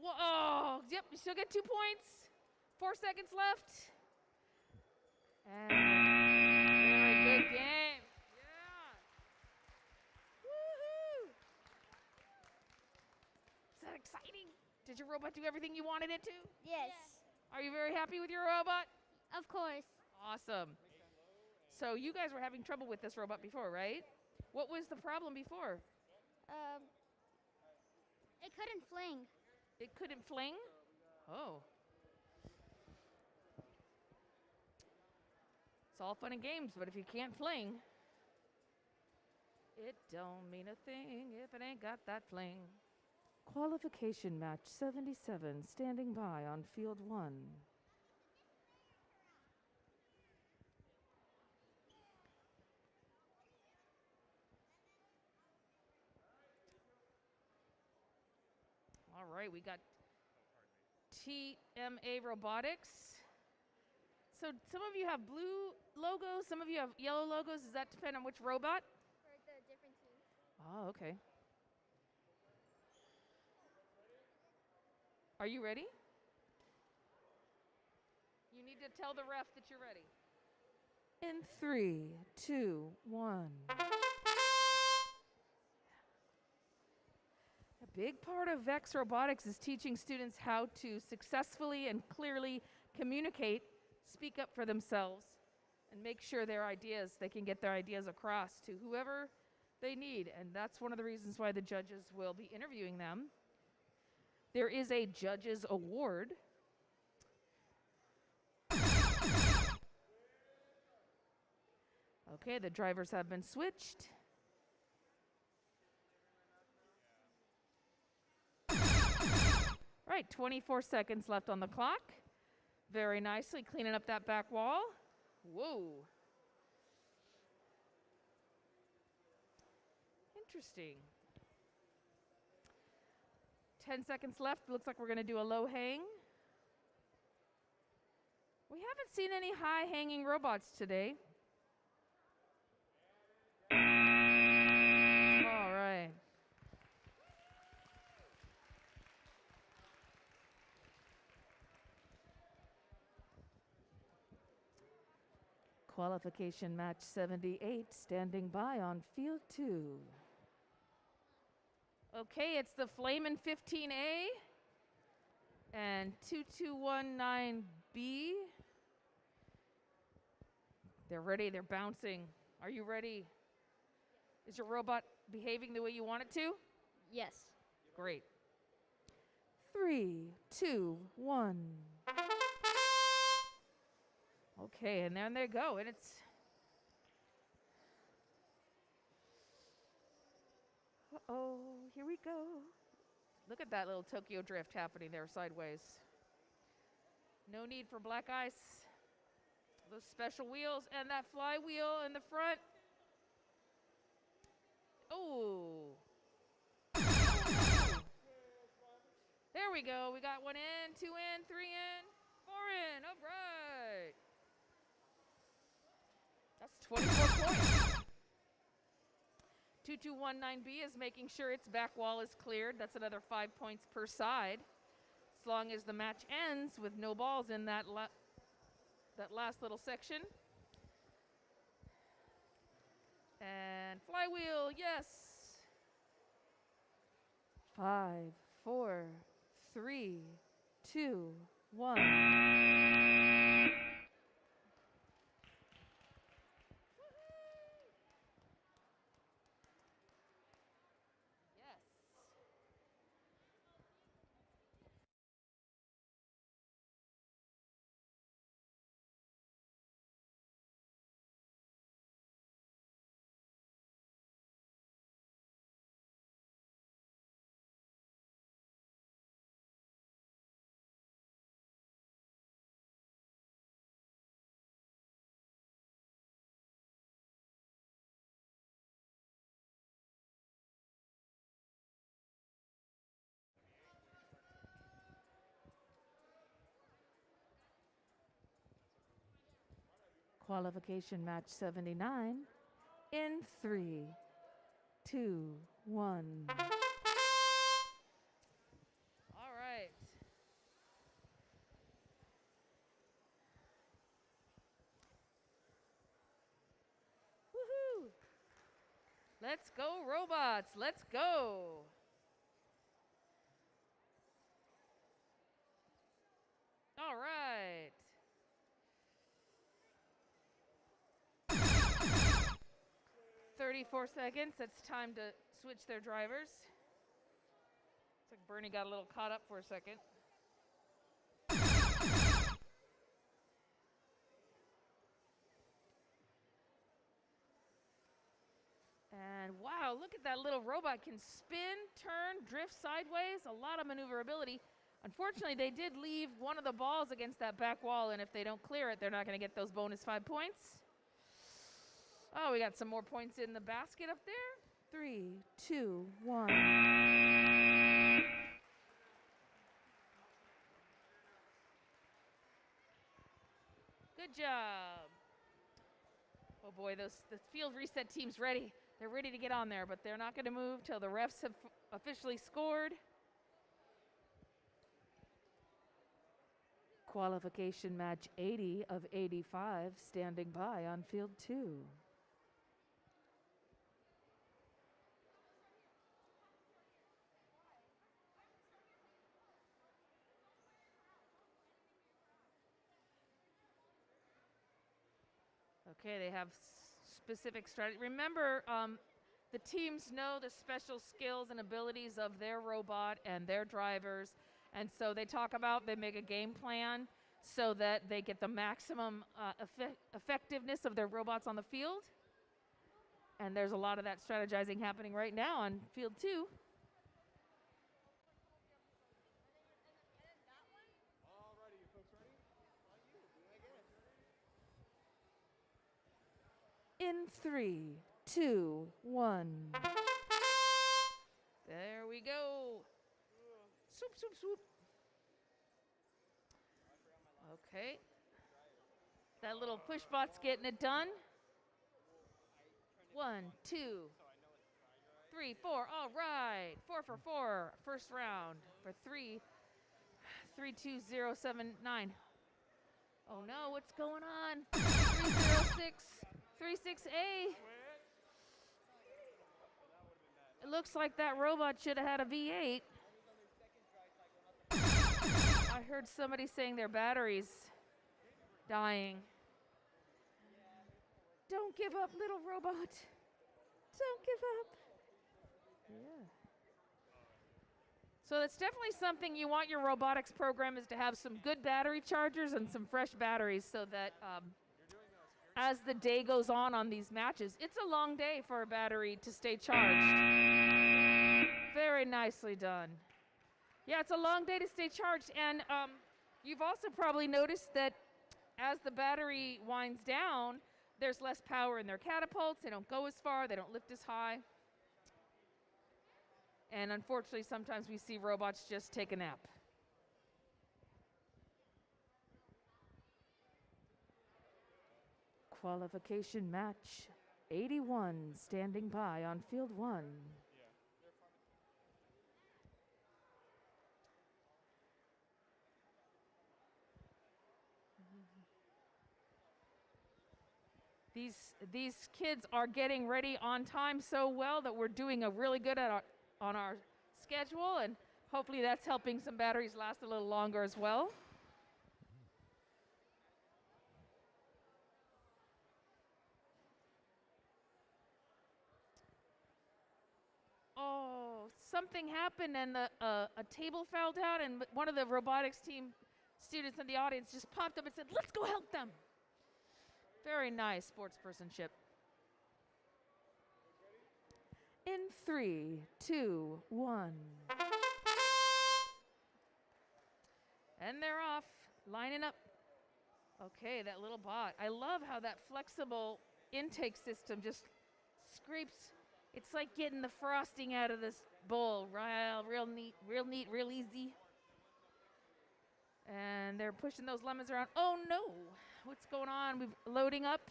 Whoa, yep, you still get 2 points. 4 seconds left. And very good game. Yeah. Woohoo! Is that exciting? Did your robot do everything you wanted it to? Yes. Are you very happy with your robot? Of course. Awesome. So you guys were having trouble with this robot before, right? What was the problem before? It couldn't fling. It couldn't fling? Oh. It's all fun and games, but if you can't fling, it don't mean a thing if it ain't got that fling. Qualification match 77, standing by on field 1. All right, we got TMA Robotics. So some of you have blue logos, some of you have yellow logos. Does that depend on which robot? For the different teams. Oh, okay. Are you ready? You need to tell the ref that you're ready. In 3, 2, 1. A big part of VEX Robotics is teaching students how to successfully and clearly communicate, speak up for themselves, and make sure they can get their ideas across to whoever they need. And that's one of the reasons why the judges will be interviewing them. There is a judges award. Okay, the drivers have been switched. Right, 24 seconds left on the clock. Very nicely cleaning up that back wall. Whoa. Interesting. 10 seconds left. Looks like we're going to do a low hang. We haven't seen any high hanging robots today. All right. Qualification match 78 standing by on field 2. Okay, it's the Flamin' 15A and 2219B. They're ready, they're bouncing. Are you ready? Is your robot behaving the way you want it to? Yes. Great. 3, 2, 1. Okay, and there they go, and it's... Uh-oh, here we go. Look at that little Tokyo drift happening there sideways. No need for black ice. Those special wheels and that flywheel in the front. Oh. There we go. We got 1 in, 2 in, 3 in, 4 in. All right. That's 24 points. 2219B is making sure its back wall is cleared. That's another 5 points per side. As long as the match ends with no balls in that last little section. And flywheel, yes. 5, 4, 3, 2, 1. Qualification match 79 in 3, 2, 1. All right. Woohoo! Let's go, robots. Let's go. All right. "34 seconds. It's time to switch their drivers." Looks like Bernie got a little caught up for a second. And wow, look at that little robot. Can spin, turn, drift sideways. A lot of maneuverability. Unfortunately, they did leave one of the balls against that back wall, and if they don't clear it, they're not going to get those bonus 5 points. Oh, we got some more points in the basket up there. 3, 2, 1. Good job. Oh boy, the field reset team's ready. They're ready to get on there, but they're not going to move till the refs have officially scored. Qualification match 80 of 85 standing by on field 2. Okay, they have specific strategy. Remember, the teams know the special skills and abilities of their robot and their drivers, and so they make a game plan so that they get the maximum effectiveness of their robots on the field. And there's a lot of that strategizing happening right now on field 2. In 3, 2, 1. There we go. Swoop, swoop, swoop. Okay. That little push bot's getting it done. 1, 2, 3, 4. All right. 4 for 4. First round for 32079. Oh no, what's going on? 306. 36A. It looks like that robot should have had a V8. I heard somebody saying their battery's dying. Don't give up, little robot. Don't give up. Yeah. So that's definitely something you want your robotics program, is to have some good battery chargers and some fresh batteries, so that as the day goes on these matches, it's a long day for a battery to stay charged. Very nicely done. Yeah, it's a long day to stay charged, and you've also probably noticed that as the battery winds down, there's less power in their catapults. They don't go as far, they don't lift as high. And unfortunately, sometimes we see robots just take a nap. Qualification match 81 standing by on field 1. These kids are getting ready on time so well that we're doing a really good on our schedule, and hopefully that's helping some batteries last a little longer as well. Oh, something happened, and a table fell down, and one of the robotics team students in the audience just popped up and said, "Let's go help them." Very nice sportspersonship. In 3, 2, 1. And they're off, lining up. Okay, that little bot. I love how that flexible intake system just scrapes. It's like getting the frosting out of this bowl. Real neat, real easy. And they're pushing those lemons around. Oh no, what's going on? We're loading up.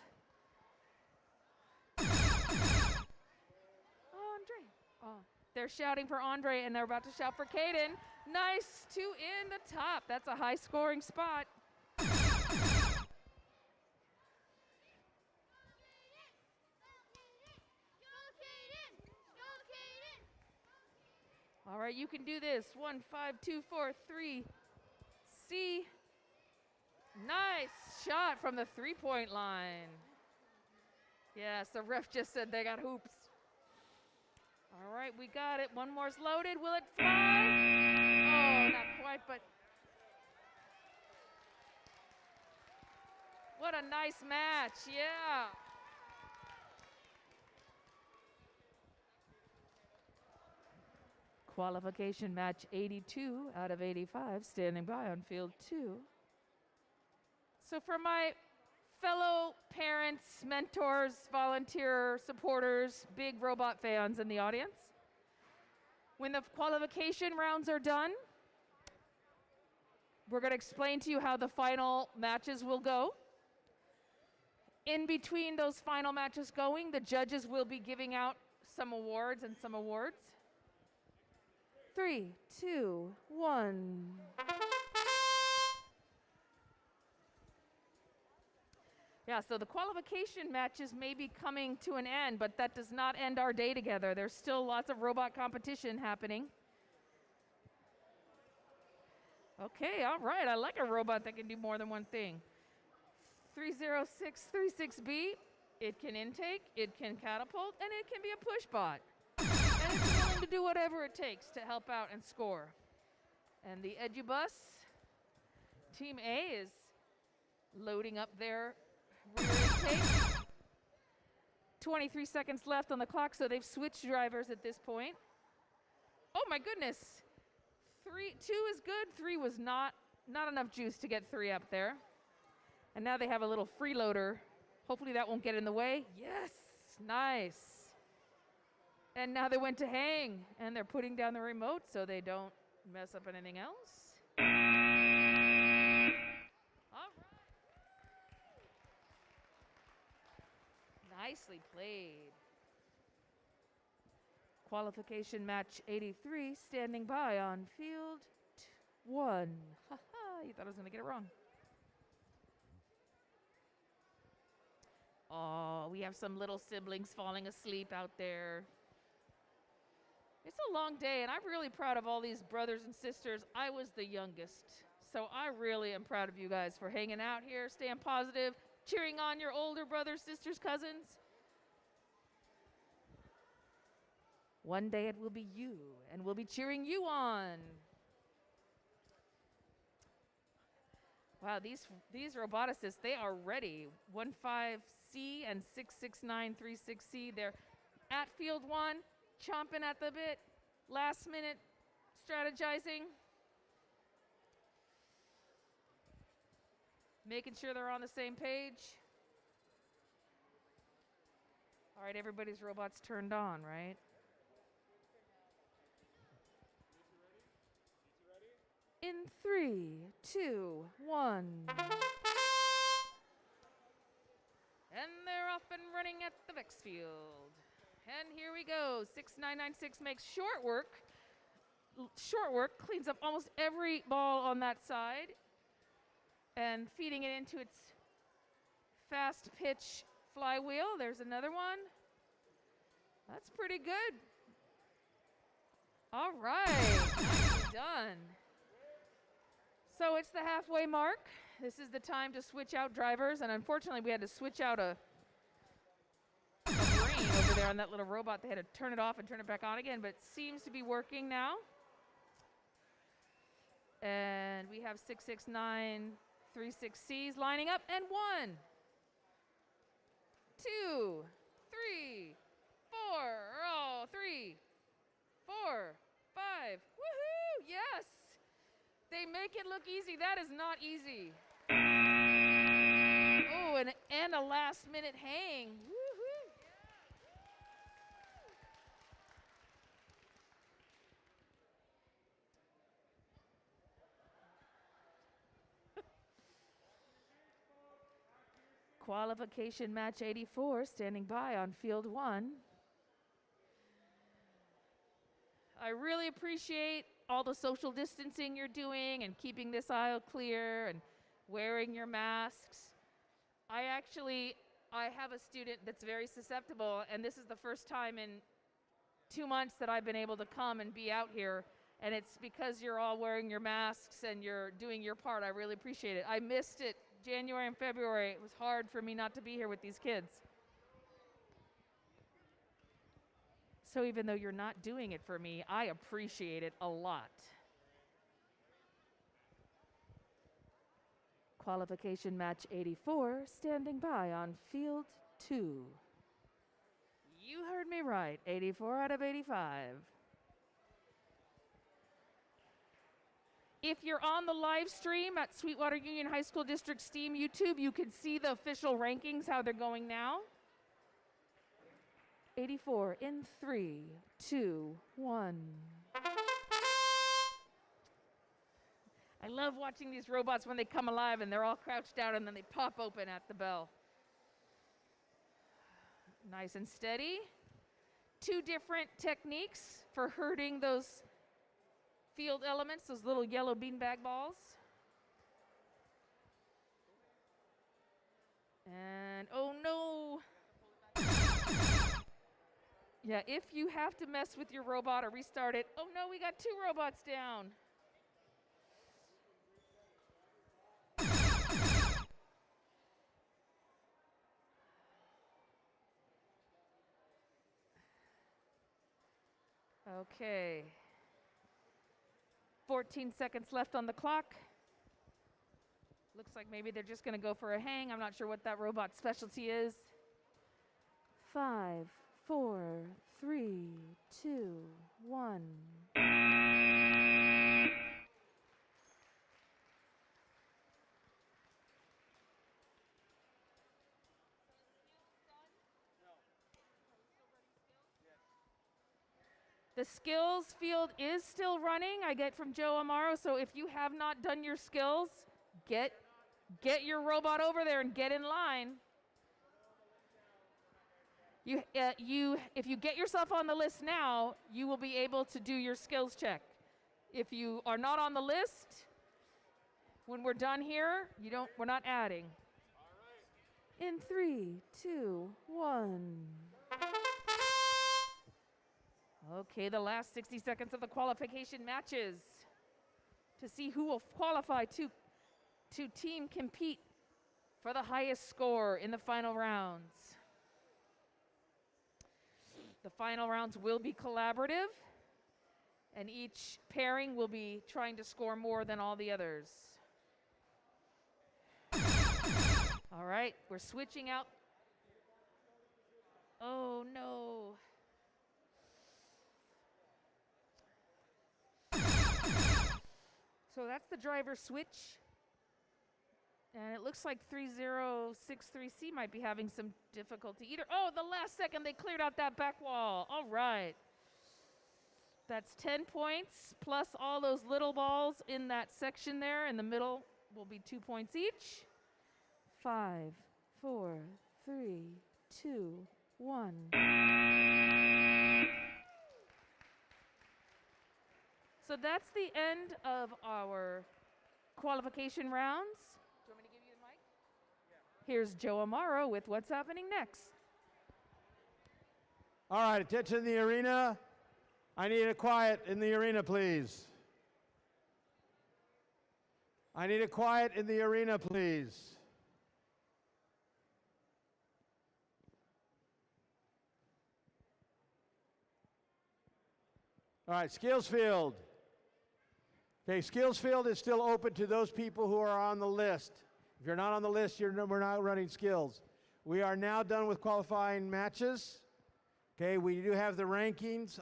Andre. Oh, they're shouting for Andre, and they're about to shout for Caden. Nice, 2 in the top. That's a high scoring spot. All right, you can do this. 1, 5, 2, 4, 3. C. Nice shot from the 3-point line. Yes, the ref just said they got hoops. All right, we got it. One more's loaded. Will it fly? Oh, not quite, but what a nice match. Yeah. Qualification match 82 out of 85 standing by on field 2. So for my fellow parents, mentors, volunteer supporters, big robot fans in the audience, when the qualification rounds are done, we're going to explain to you how the final matches will go. In between those final matches going, the judges will be giving out some awards and some awards. 3, 2, 1. Yeah, so the qualification matches may be coming to an end, but that does not end our day together. There's still lots of robot competition happening. Okay, all right. I like a robot that can do more than one thing. 30636B, it can intake, it can catapult, and it can be a push bot. And it's willing to do whatever it takes to help out and score. And the Edubus, Team A is loading up their rear intake. 23 seconds left on the clock, so they've switched drivers at this point. Oh my goodness. 2 is good, 3 was not enough juice to get 3 up there. And now they have a little freeloader. Hopefully that won't get in the way. Yes, nice. And now they went to hang, and they're putting down the remote so they don't mess up anything else. All right. Nicely played. Qualification match 83, standing by on field 1. Haha, you thought I was going to get it wrong. Oh, we have some little siblings falling asleep out there. It's a long day, and I'm really proud of all these brothers and sisters. I was the youngest, so I really am proud of you guys for hanging out here, staying positive, cheering on your older brothers, sisters, cousins. One day it will be you, and we'll be cheering you on. Wow, these roboticists, they are ready. 15C and 66936C, they're at field 1, chomping at the bit, last minute strategizing. Making sure they're on the same page. All right, everybody's robots turned on, right? In 3, 2, 1. And they're off and running at the VEX field. And here we go. 6996 makes short work. Short work cleans up almost every ball on that side and feeding it into its fast pitch flywheel. There's another one. That's pretty good. All right, nicely done. So it's the halfway mark. This is the time to switch out drivers, and unfortunately we had to switch out a brain over there on that little robot. They had to turn it off and turn it back on again, but it seems to be working now. And we have 66936Cs lining up, and 1, 2, 3, 4, oh, 3, 4, 5, woohoo, yes! They make it look easy. That is not easy. Oh, and a last minute hang. Woohoo! Qualification match 84, standing by on field 1. I really appreciate all the social distancing you're doing and keeping this aisle clear and wearing your masks. I have a student that's very susceptible, and this is the first time in 2 months that I've been able to come and be out here, and it's because you're all wearing your masks and you're doing your part. I really appreciate it. I missed it January and February. It was hard for me not to be here with these kids. So even though you're not doing it for me, I appreciate it a lot. Qualification match 84, standing by on field 2. You heard me right, 84 out of 85. If you're on the live stream at Sweetwater Union High School District STEAM YouTube, you can see the official rankings, how they're going now. 84 in 3, 2, 1. I love watching these robots when they come alive and they're all crouched down and then they pop open at the bell. Nice and steady. 2 different techniques for hurting those field elements, those little yellow beanbag balls. And oh no. Yeah, if you have to mess with your robot or restart it, oh no, we got 2 robots down. Okay. 14 seconds left on the clock. Looks like maybe they're just going to go for a hang. I'm not sure what that robot's specialty is. 5, 4, 3, 2, 1. The skills field is still running. I get from Joe Amaro. So if you have not done your skills, get your robot over there and get in line. If you get yourself on the list now, you will be able to do your skills check. If you are not on the list, when we're done here, we're not adding. In 3, 2, 1. Okay, the last 60 seconds of the qualification matches to see who will qualify to team compete for the highest score in the final rounds. The final rounds will be collaborative, and each pairing will be trying to score more than all the others. All right, we're switching out. Oh no. So that's the driver switch. And it looks like 3063C might be having some difficulty. Oh, the last second they cleared out that back wall. All right. That's 10 points plus all those little balls in that section there in the middle will be 2 points each. 5, 4, 3, 2, 1. So that's the end of our qualification rounds. Do you want me to give you the mic? Yeah. Here's Joe Amaro with what's happening next. All right, attention in the arena. I need a quiet in the arena, please. I need a quiet in the arena, please. All right, skills field. Okay, skills field is still open to those people who are on the list. If you're not on the list, we're not running skills. We are now done with qualifying matches. Okay, we do have the rankings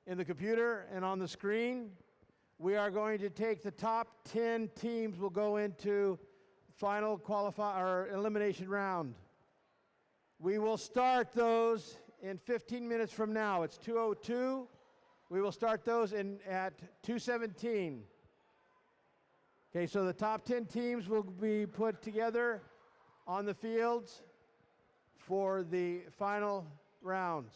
in the computer and on the screen. We are going to take the top 10 teams will go into final elimination round. We will start those in 15 minutes from now. It's 2:02. We will start those at 2:17. Okay, so the top 10 teams will be put together on the fields for the final rounds.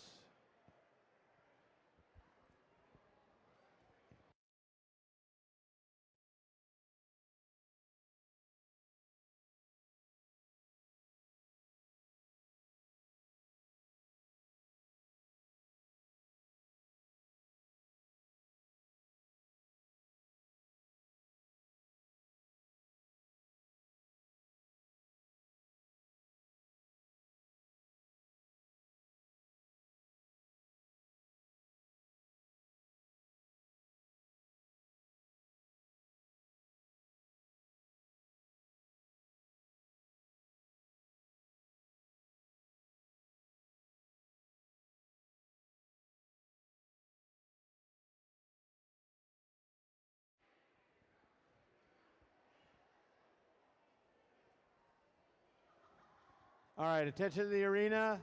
All right, attention to the arena.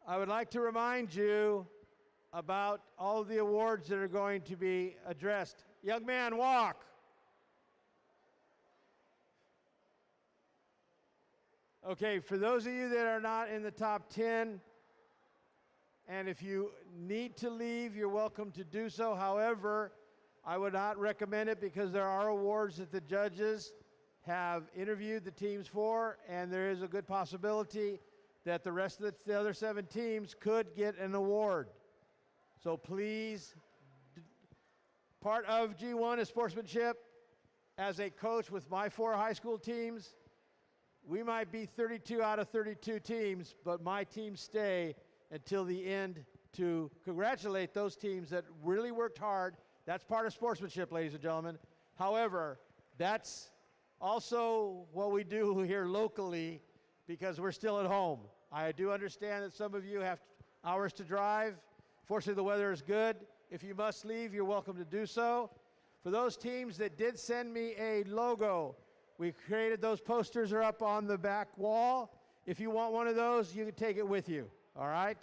I would like to remind you about all of the awards that are going to be addressed. Young man, walk. Okay, for those of you that are not in the top 10, and if you need to leave, you're welcome to do so. However, I would not recommend it because there are awards that the judges have interviewed the teams for, and there is a good possibility that the rest of the other 7 teams could get an award. So please, part of G1 is sportsmanship. As a coach with my 4 high school teams, we might be 32 out of 32 teams, but my teams stay until the end to congratulate those teams that really worked hard. That's part of sportsmanship, ladies and gentlemen. However, that's also what we do here locally because we're still at home. I do understand that some of you have hours to drive. Fortunately, the weather is good. If you must leave, you're welcome to do so. For those teams that did send me a logo, we created those posters are up on the back wall. If you want one of those, you can take it with you. All right?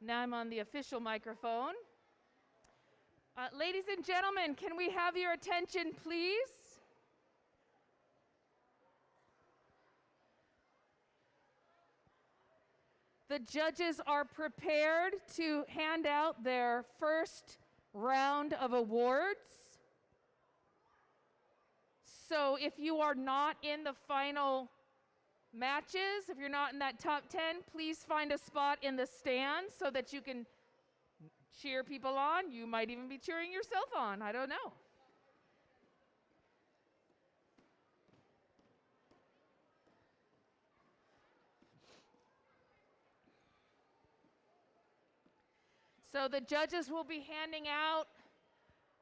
Now I'm on the official microphone. Ladies and gentlemen, can we have your attention, please? The judges are prepared to hand out their first round of awards. So if you are not in the final matches, if you're not in that top 10, please find a spot in the stand so that you can cheer people on. You might even be cheering yourself on. I don't know. So the judges will be handing out,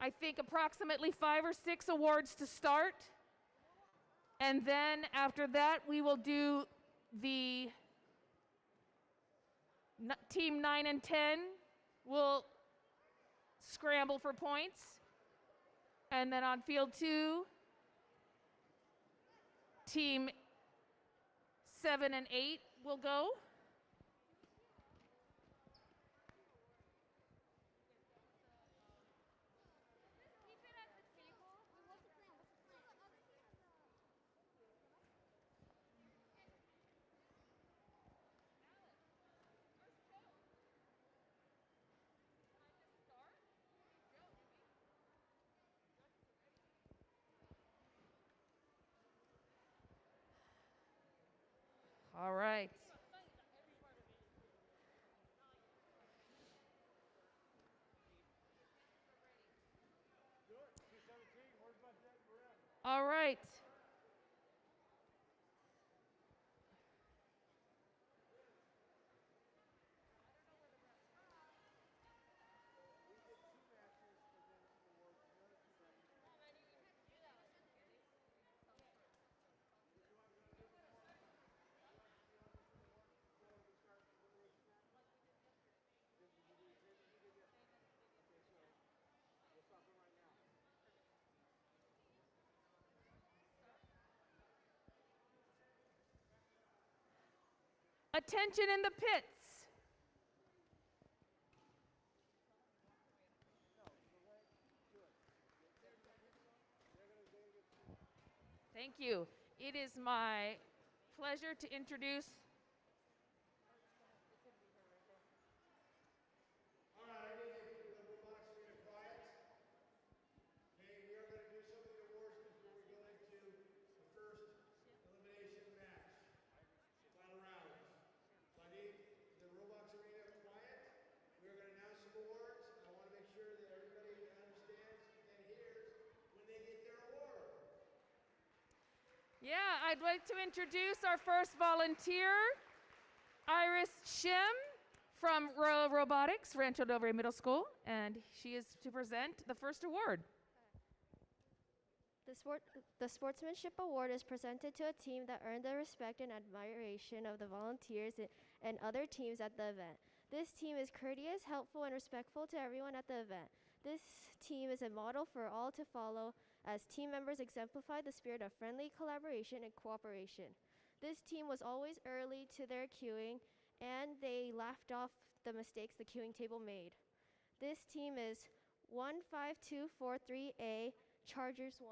I think, approximately 5 or 6 awards to start. And then after that, we will do the team 9 and 10 will scramble for points. And then on field 2, team 7 and 8 will go. All right. All right. Attention in the pits. Thank you. It is my pleasure to introduce All right, I need the robotics arena quiet. Okay, we are going to do some of the awards before we go into the first elimination match, final rounds. So I need the robotics arena quiet. We're going to announce some awards. I want to make sure that everybody understands and hears when they get their award. Yeah, I'd like to introduce our first volunteer, Iris Shim from Robotics, Rancho Del Rey Middle School, and she is to present the first award. The Sportsmanship Award is presented to a team that earned the respect and admiration of the volunteers and other teams at the event. This team is courteous, helpful, and respectful to everyone at the event. This team is a model for all to follow, as team members exemplify the spirit of friendly collaboration and cooperation. This team was always early to their queuing, and they laughed off the mistakes the queuing table made. This team is 15243A, Chargers 1.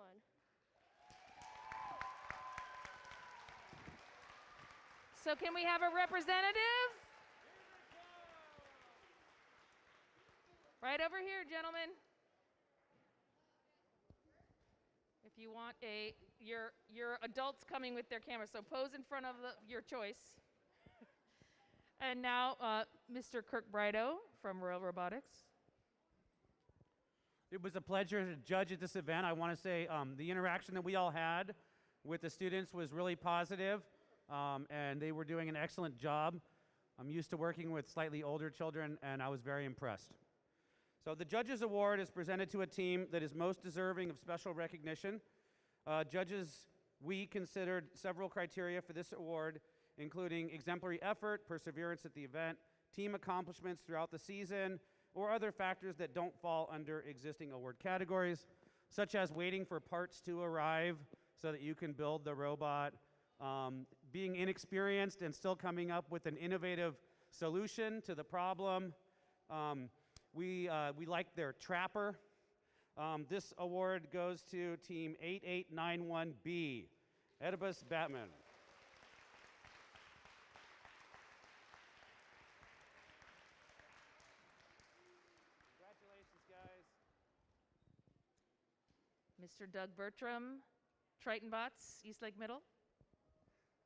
So can we have a representative? Right over here, gentlemen. If you want your adults coming with their cameras, so pose in front of your choice. And now, Mr. Kirk Brido from Royal Robotics. It was a pleasure to judge at this event. I want to say the interaction that we all had with the students was really positive, and they were doing an excellent job. I'm used to working with slightly older children, and I was very impressed. So the Judges Award is presented to a team that is most deserving of special recognition. Judges, we considered several criteria for this award, including exemplary effort, perseverance at the event, team accomplishments throughout the season, or other factors that don't fall under existing award categories, such as waiting for parts to arrive so that you can build the robot, being inexperienced and still coming up with an innovative solution to the problem. We like their trapper. This award goes to Team 8891B, Oedipus Batman. Congratulations, guys. Mr. Doug Bertram, Triton Bots, Eastlake Middle.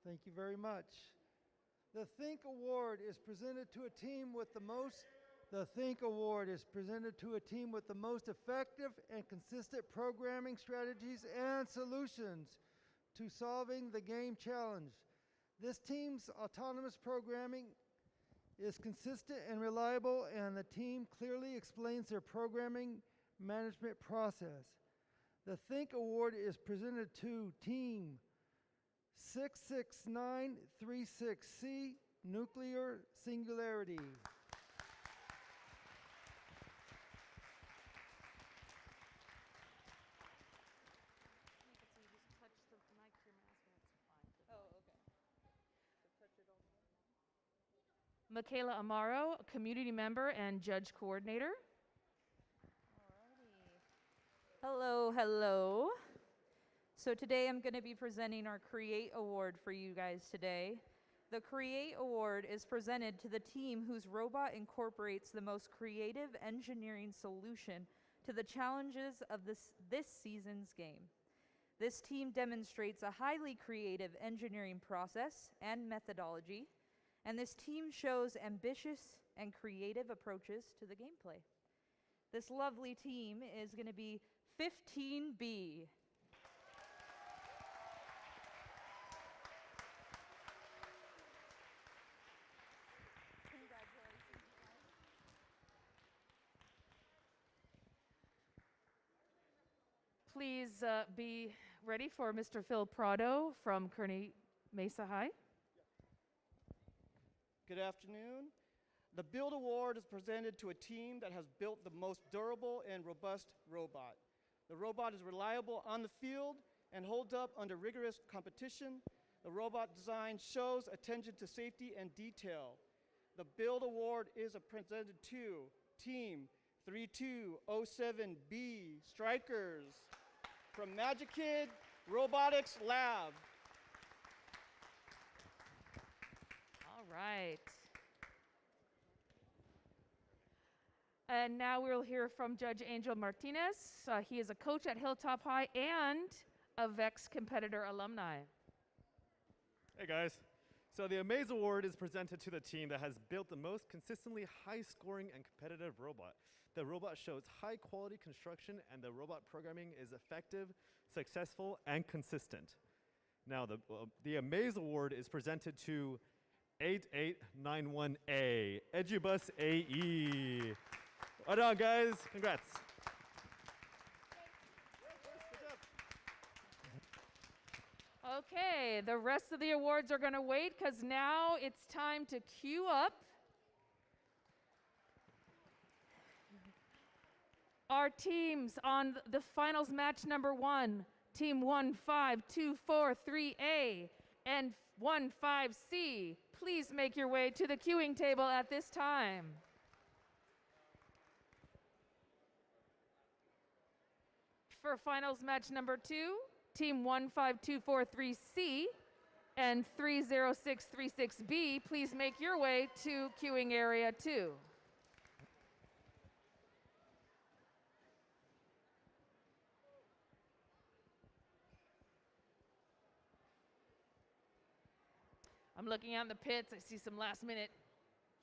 Thank you very much. The Think Award is presented to a team with the most effective and consistent programming strategies and solutions to solving the game challenge. This team's autonomous programming is consistent and reliable, and the team clearly explains their programming management process. The Think Award is presented to Team 66936C, Nuclear Singularity. Michaela Amaro, community member and judge coordinator. Hello, hello. So today I'm going to be presenting our Create Award for you guys today. The Create Award is presented to the team whose robot incorporates the most creative engineering solution to the challenges of this season's game. This team demonstrates a highly creative engineering process and methodology, and this team shows ambitious and creative approaches to the gameplay. This lovely team is going to be 15B. Please be ready for Mr. Phil Prado from Kearney Mesa High. Good afternoon. The Build Award is presented to a team that has built the most durable and robust robot. The robot is reliable on the field and holds up under rigorous competition. The robot design shows attention to safety and detail. The Build Award is presented to Team 3207B, Strikers, from Magic Kid Robotics Lab. All right. And now we'll hear from Judge Angel Martinez. He is a coach at Hilltop High and a VEX competitor alumni. Hey guys. So the Amaze Award is presented to the team that has built the most consistently high-scoring and competitive robot. The robot shows high-quality construction, and the robot programming is effective, successful, and consistent. Now, the Amaze Award is presented to 8891A, Edubus AE. Well done, guys. Congrats. Okay, the rest of the awards are going to wait because now it's time to queue up our teams on the finals match number 1, Team 15243A and 15C. Please make your way to the queuing table at this time. For finals match number 2, Team 15243C and 30636B, please make your way to queuing area 2. I'm looking out in the pits. I see some last minute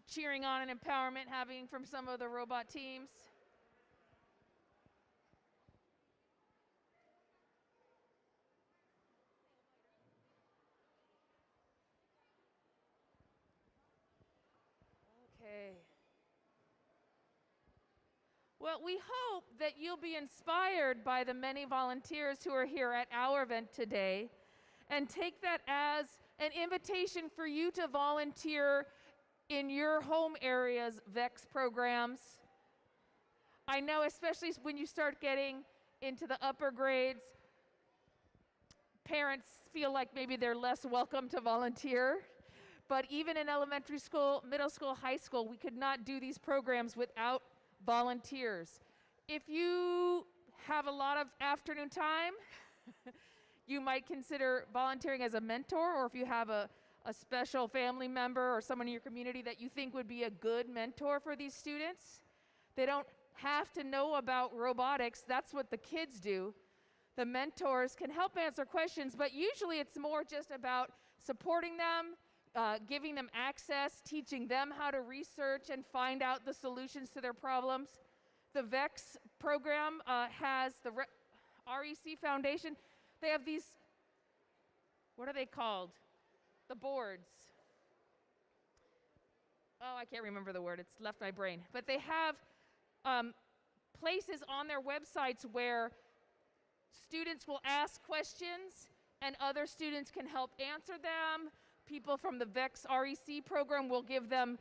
cheering on and empowerment happening from some of the robot teams. Okay. Well, we hope that you'll be inspired by the many volunteers who are here at our event today and take that as an invitation for you to volunteer in your home area's VEX programs. I know, especially when you start getting into the upper grades, parents feel like maybe they're less welcome to volunteer. But even in elementary school, middle school, high school, we could not do these programs without volunteers. If you have a lot of afternoon time, you might consider volunteering as a mentor, or if you have a special family member or someone in your community that you think would be a good mentor for these students. They don't have to know about robotics. That's what the kids do. The mentors can help answer questions, but usually it's more just about supporting them, giving them access, teaching them how to research and find out the solutions to their problems. The VEX program has the REC Foundation. They have these, what are they called? The boards. Oh, I can't remember the word. It's left my brain. But they have places on their websites where students will ask questions and other students can help answer them. People from the VEX REC program will give them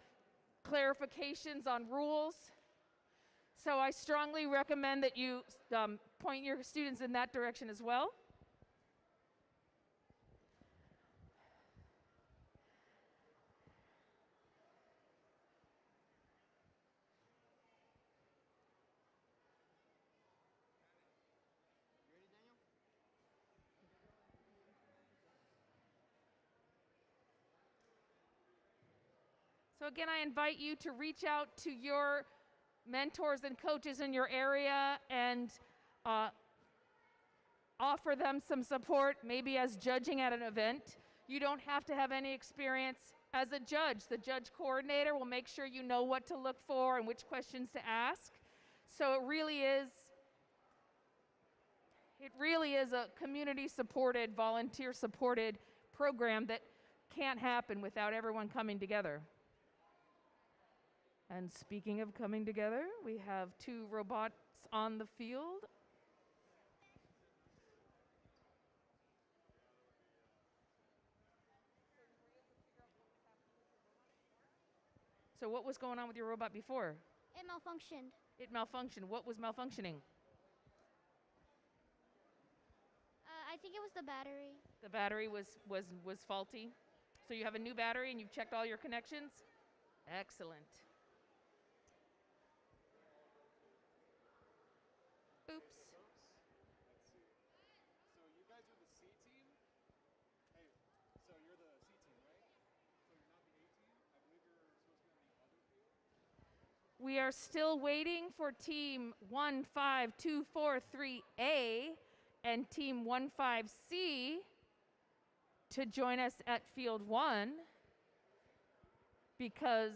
clarifications on rules. So I strongly recommend that you point your students in that direction as well. So again, I invite you to reach out to your mentors and coaches in your area and offer them some support, maybe as judging at an event. You don't have to have any experience as a judge. The judge coordinator will make sure you know what to look for and which questions to ask. So it really is a community-supported, volunteer-supported program that can't happen without everyone coming together. And speaking of coming together, we have 2 robots on the field. So what was going on with your robot before? It malfunctioned. It malfunctioned. What was malfunctioning? I think it was the battery. The battery was faulty. So you have a new battery and you've checked all your connections? Excellent. Oops. So you guys are the C team? Hey, so you're the C team, right? So you're not the A team? I believe you're supposed to be on the other field? We are still waiting for team 15243A and team 15C to join us at field 1 because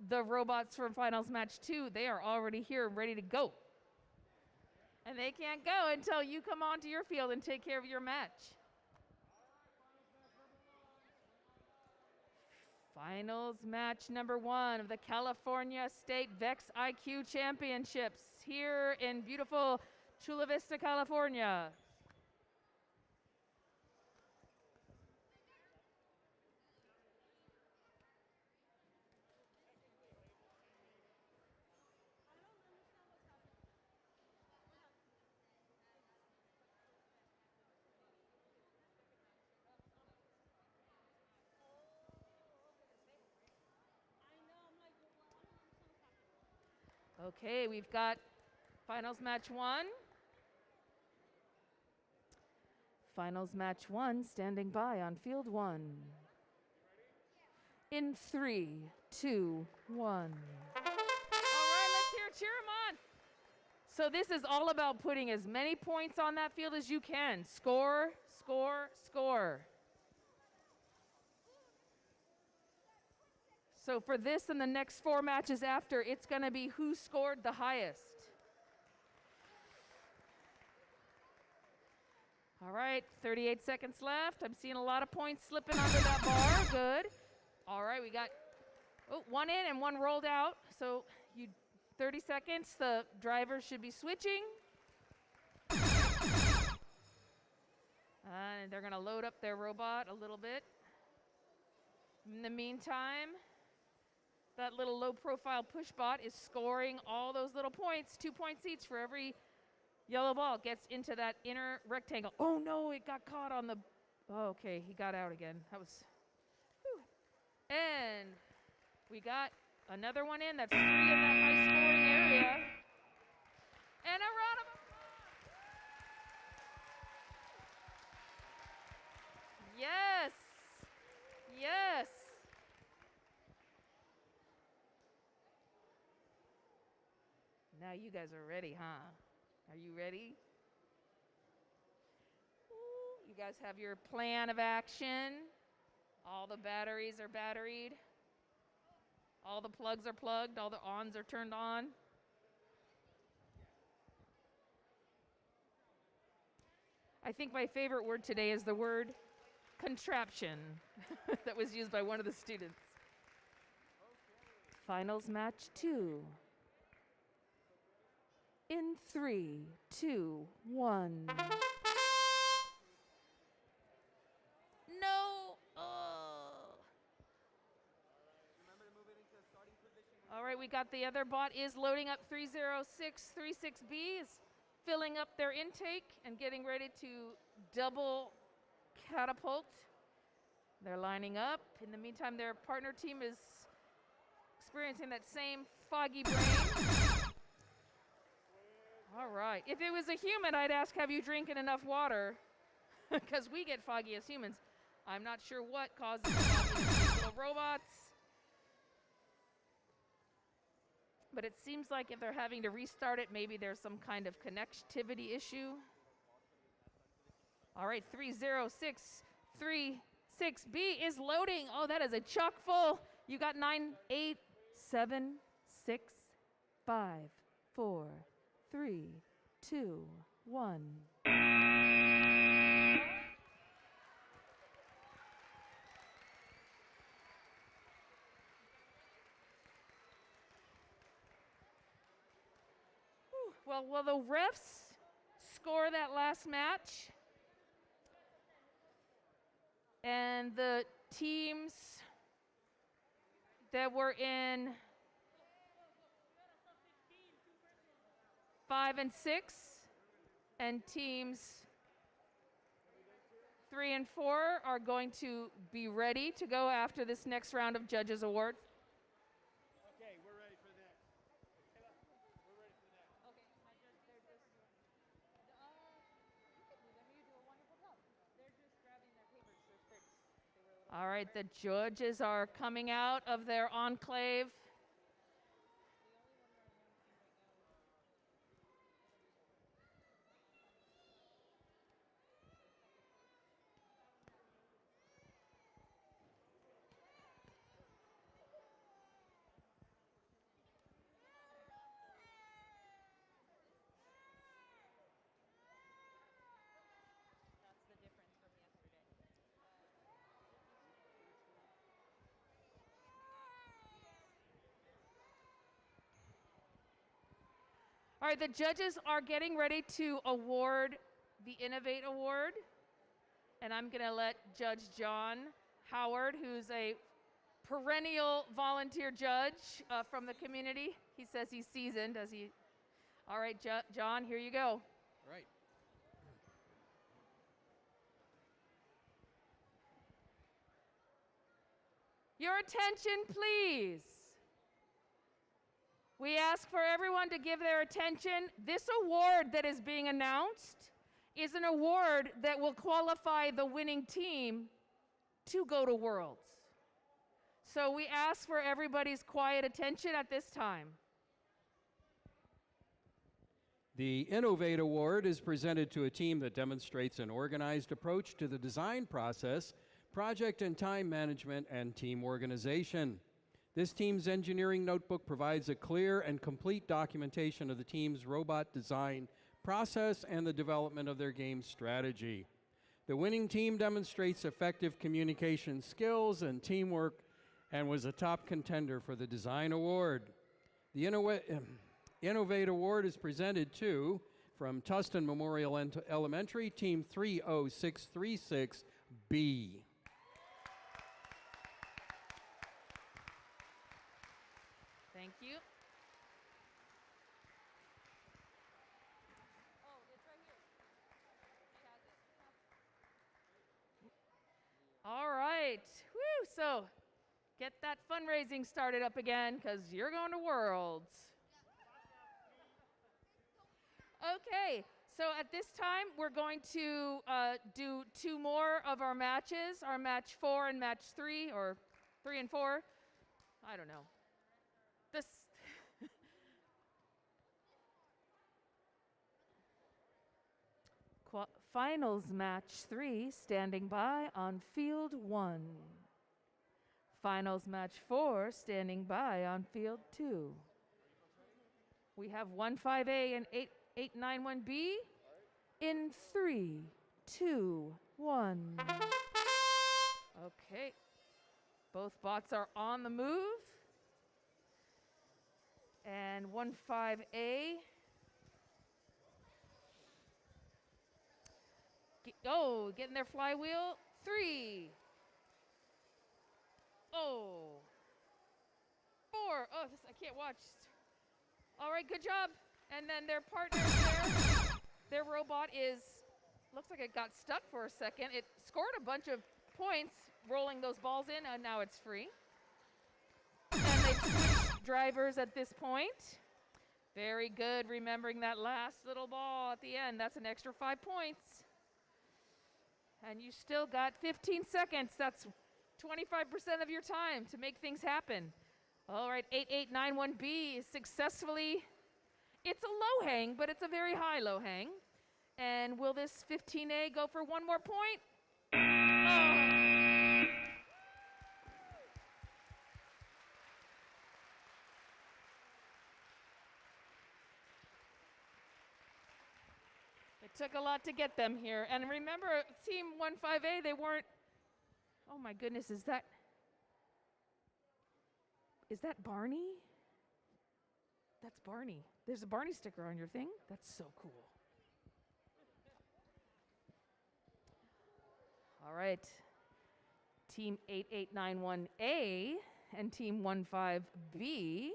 the robots from finals match 2, they are already here ready to go. And they can't go until you come onto your field and take care of your match. Finals match number 1 of the California State VEX IQ Championships here in beautiful Chula Vista, California. Okay, we've got finals match 1. Finals match 1 standing by on field 1. In 3, 2, 1. All right, let's cheer them on. So this is all about putting as many points on that field as you can. Score, score, score. So for this and the next 4 matches after, it's going to be who scored the highest. All right, 38 seconds left. I'm seeing a lot of points slipping under that bar. Good. All right, we got 1 in and 1 rolled out. So 30 seconds, the drivers should be switching. And they're going to load up their robot a little bit. In the meantime, that little low-profile push bot is scoring all those little points, 2 points each for every yellow ball gets into that inner rectangle. Oh no, it got caught on the, oh, okay, he got out again. That was, whew. And we got another one in. That's 3 in that high scoring area. And a round of applause. Yes. Yes. Now you guys are ready, huh? Are you ready? You guys have your plan of action. All the batteries are batteried. All the plugs are plugged. All the ons are turned on. I think my favorite word today is the word contraption that was used by one of the students. Finals match 2. In 3, 2, 1. No. Oh. All right, we got the other bot is loading up. 30636B is filling up their intake and getting ready to double catapult. They're lining up. In the meantime, their partner team is experiencing that same foggy brain. All right. If it was a human, I'd ask, have you drinking enough water? Because we get foggy as humans. I'm not sure what causes these little robots. But it seems like if they're having to restart it, maybe there's some kind of connectivity issue. All right, 30636B is loading. Oh, that is a chock full. You got 9, 8, 7, 6, 5, 4, 3, 2, 1. Well, will the refs score that last match? And the teams that were in 5 and 6, and teams 3 and 4 are going to be ready to go after this next round of judges' awards. Okay, we're ready for that. We're ready for that. All right, the judges are coming out of their enclave. All right, the judges are getting ready to award the Innovate Award. And I'm going to let Judge John Howard, who's a perennial volunteer judge from the community. He says he's seasoned. All right, John, here you go. All right. Your attention, please. We ask for everyone to give their attention. This award that is being announced is an award that will qualify the winning team to go to Worlds. So we ask for everybody's quiet attention at this time. The Innovate Award is presented to a team that demonstrates an organized approach to the design process, project and time management, and team organization. This team's engineering notebook provides a clear and complete documentation of the team's robot design process and the development of their game strategy. The winning team demonstrates effective communication skills and teamwork and was a top contender for the Design Award. The Innovate Award is presented to, from Tustin Memorial Elementary, Team 30636B. Thank you. All right. Woo. So Get that fundraising started up again because you're going to Worlds. Okay, so at this time we're going to do 2 more of our matches, our match 4 and match 3, or 3 and 4. I don't know. This Finals match 3 standing by on field 1. Finals match 4 standing by on field 2. We have 15A and 8891B in 3, 2, 1. Okay. Both bots are on the move. And 15A. Getting their flywheel. 3. 4. I can't watch. All right, good job. And then their partner their robot looks like it got stuck for a second. It scored a bunch of points rolling those balls in, and now it's free. And they switched drivers at this point. Very good, remembering that last little ball at the end. That's an extra 5 points. And you still got 15 seconds. That's 25% of your time to make things happen. All right, 8891B is successfully, it's a low hang, but it's a very high low hang. And will this 15A go for one more point? Oh. It took a lot to get them here. And remember, Team 15A, they weren't, oh my goodness, is that Barney? That's Barney. There's a Barney sticker on your thing? That's so cool. All right. Team 8891A and Team 15B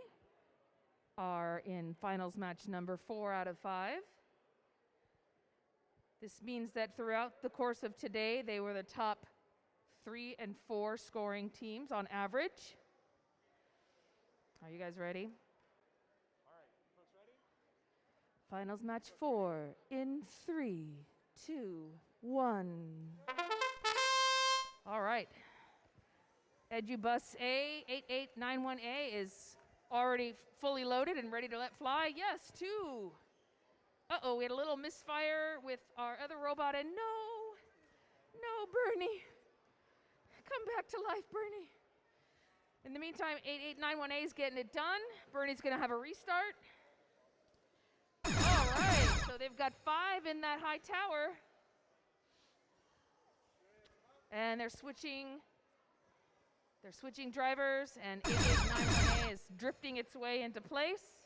are in finals match number 4 out of 5. This means that throughout the course of today, they were the top 3 and 4 scoring teams on average. Are you guys ready? All right, folks ready? Finals match 4 in 3, 2, 1. All right. Edubus A, 8891A is already fully loaded and ready to let fly. Yes, 2. Uh-oh, we had a little misfire with our other robot, and no, Bernie. Come back to life, Bernie. In the meantime, 8891A is getting it done. Bernie's going to have a restart. All right, so they've got 5 in that high tower. And they're switching drivers, and 8891A is drifting its way into place.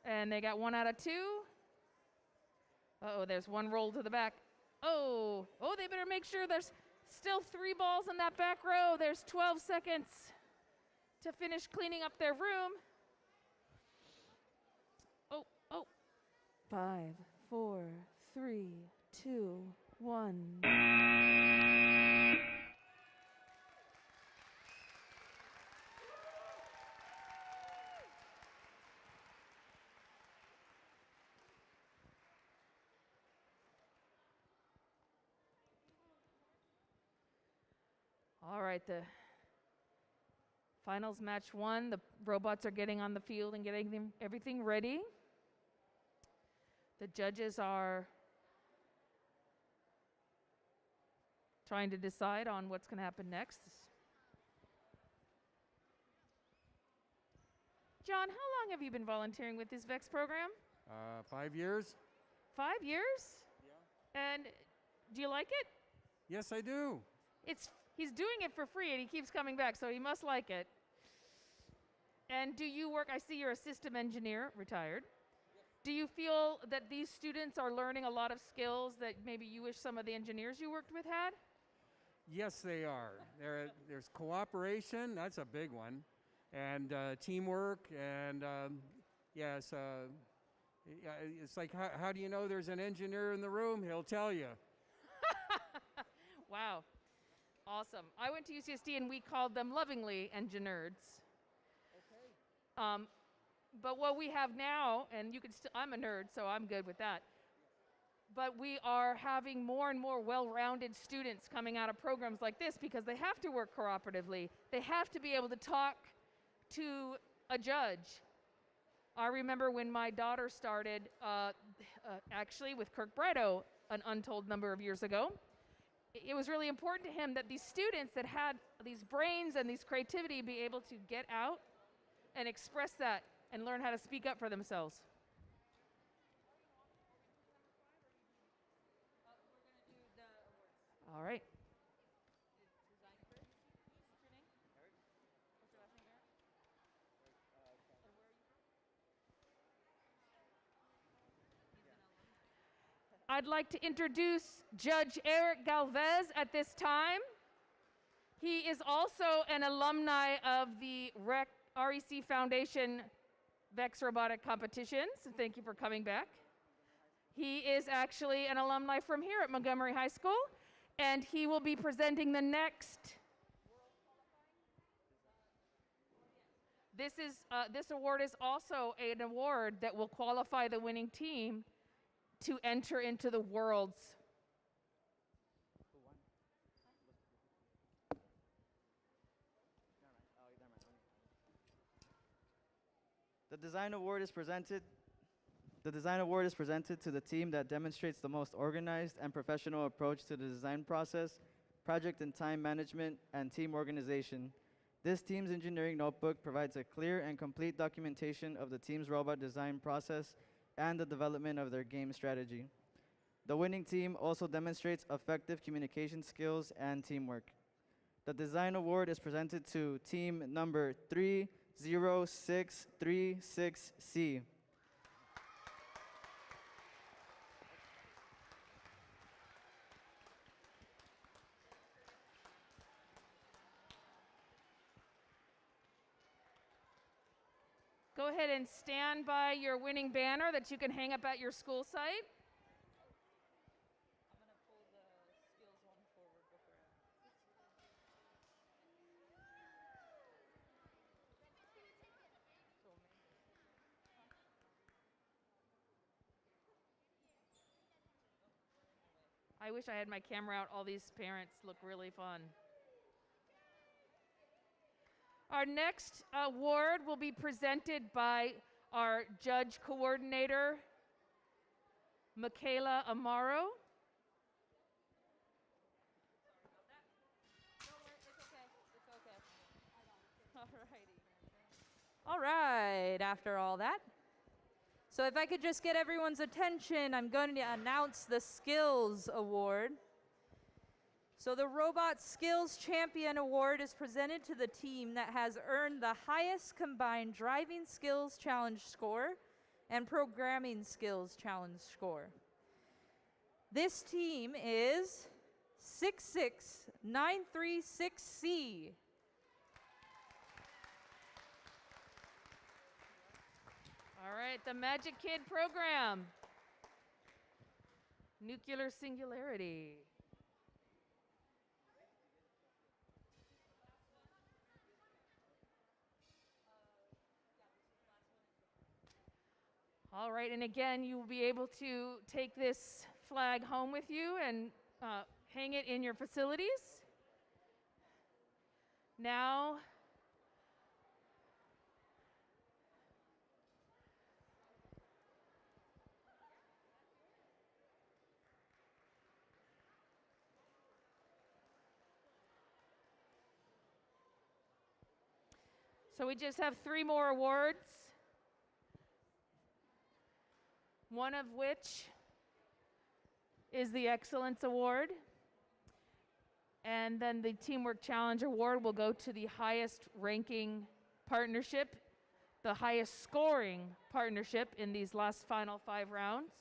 And they got 1 out of 2. Uh-oh, there's 1 roll to the back. Oh, they better make sure there's still 3 balls in that back row. There's 12 seconds to finish cleaning up their room. 5, 4, 3, 2, 1. All right, the finals match 1. The robots are getting on the field and getting everything ready. The judges are trying to decide on what's going to happen next. John, how long have you been volunteering with this VEX program? 5 years. 5 years? Yeah. And do you like it? Yes, I do. He's doing it for free, and he keeps coming back, so he must like it. And do you work, I see you're a system engineer, retired. Do you feel that these students are learning a lot of skills that maybe you wish some of the engineers you worked with had? Yes, they are. There's cooperation, that's a big one, and teamwork, and yes, it's like, how do you know there's an engineer in the room? He'll tell you. Wow. Awesome. I went to UCSD and we called them lovingly engineerds. But what we have now, and you can still, I'm a nerd, so I'm good with that. But we are having more and more well-rounded students coming out of programs like this because they have to work cooperatively. They have to be able to talk to a judge. I remember when my daughter started, actually with Kirk Bredo, an untold number of years ago. It was really important to him that these students that had these brains and these creativity be able to get out and express that and learn how to speak up for themselves. All right. I'd like to introduce Judge Eric Galvez at this time. He is also an alumni of the REC Foundation VEX Robotic Competitions. Thank you for coming back. He is actually an alumni from here at Montgomery High School, and he will be presenting the next. This award is also an award that will qualify the winning team to enter into the Worlds. The design award is presented to the team that demonstrates the most organized and professional approach to the design process, project and time management, and team organization. This team's engineering notebook provides a clear and complete documentation of the team's robot design process and the development of their game strategy. The winning team also demonstrates effective communication skills and teamwork. The design award is presented to team number 30636C. Go ahead and stand by your winning banner that you can hang up at your school site. I'm going to pull the skills one forward before I wish I had my camera out. All these parents look really fun. Our next award will be presented by our judge coordinator, Michaela Amaro. All right, after all that. So if I could just get everyone's attention, I'm going to announce the Skills Award. So the Robot Skills Champion Award is presented to the team that has earned the highest combined driving skills challenge score and programming skills challenge score. This team is 66936C. All right, the Magic Kid program. Nuclear Singularity. All right, and again, you will be able to take this flag home with you and hang it in your facilities. Now, so we just have 3 more awards. One of which is the Excellence Award. And then the Teamwork Challenge Award will go to the highest ranking partnership, the highest scoring partnership in these last final 5 rounds.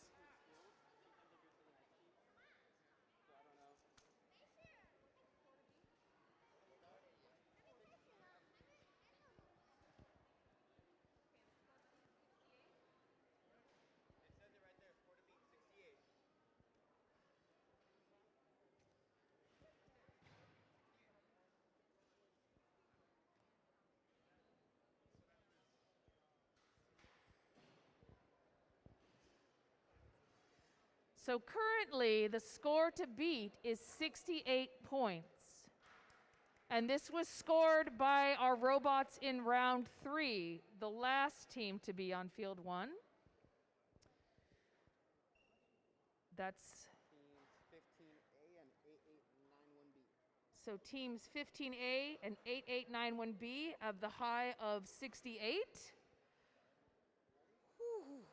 So currently, the score to beat is 68 points. And this was scored by our robots in round 3, the last team to be on field 1. That's so teams 15A and 8891B have the high of 68. Whew.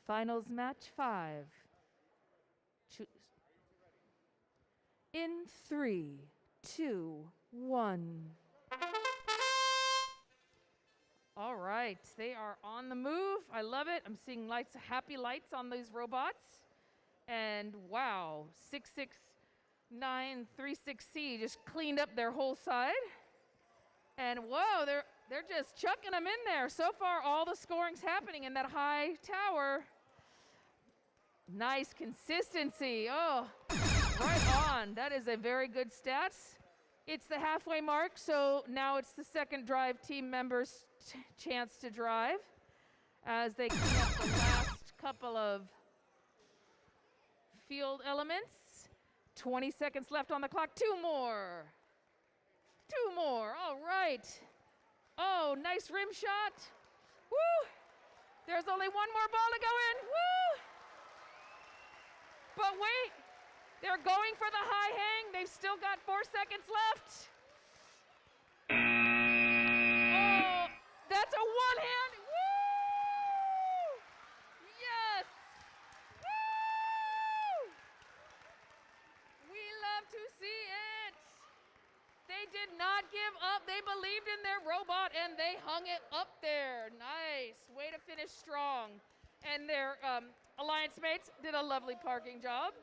Finals match 5. In 3, 2, 1. All right, they are on the move. I love it. I'm seeing lights, happy lights on these robots. And wow, 66936C just cleaned up their whole side. And whoa, they're just chucking them in there. So far, all the scoring's happening in that high tower. Nice consistency. Oh, right on. That is a very good stats. It's the halfway mark, so now it's the second drive team members' chance to drive as they clean up the last couple of field elements. 20 seconds left on the clock. 2 more. 2 more. All right. Oh, nice rim shot. Woo! There's only 1 more ball to go in. Woo! But wait, they're going for the high hang. They've still got 4 seconds left. Oh, that's a one-hand. Woo! Yes. Woo! We love to see it. They did not give up. They believed in their robot and they hung it up there. Nice. Way to finish strong. And their alliance mates did a lovely parking job.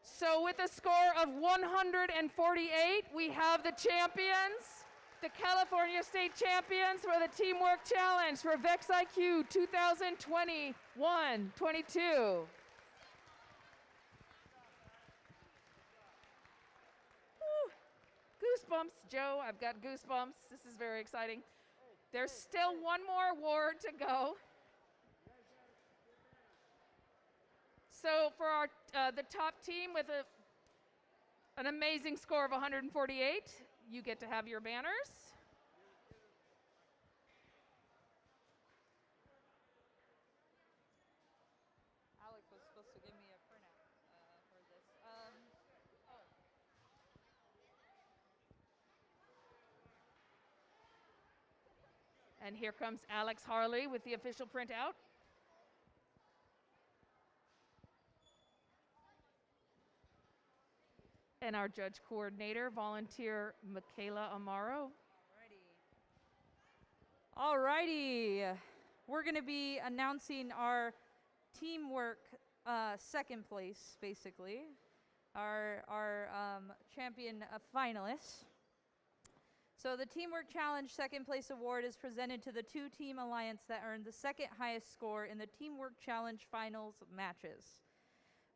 So with a score of 148, we have the champions, the California State champions for the Teamwork Challenge for VEX IQ 2021-22. Goosebumps, Joe. I've got goosebumps. This is very exciting. There's still 1 more award to go. So for our the top team with an amazing score of 148, you get to have your banners. Alex was supposed to give me a printout for this. And here comes Alex Harley with the official printout. And our judge coordinator, volunteer Michaela Amaro. Alrighty. We're going to be announcing our teamwork second place, basically. Our champion finalists. So the Teamwork Challenge second place award is presented to the 2-team alliance that earned the second highest score in the Teamwork Challenge finals matches.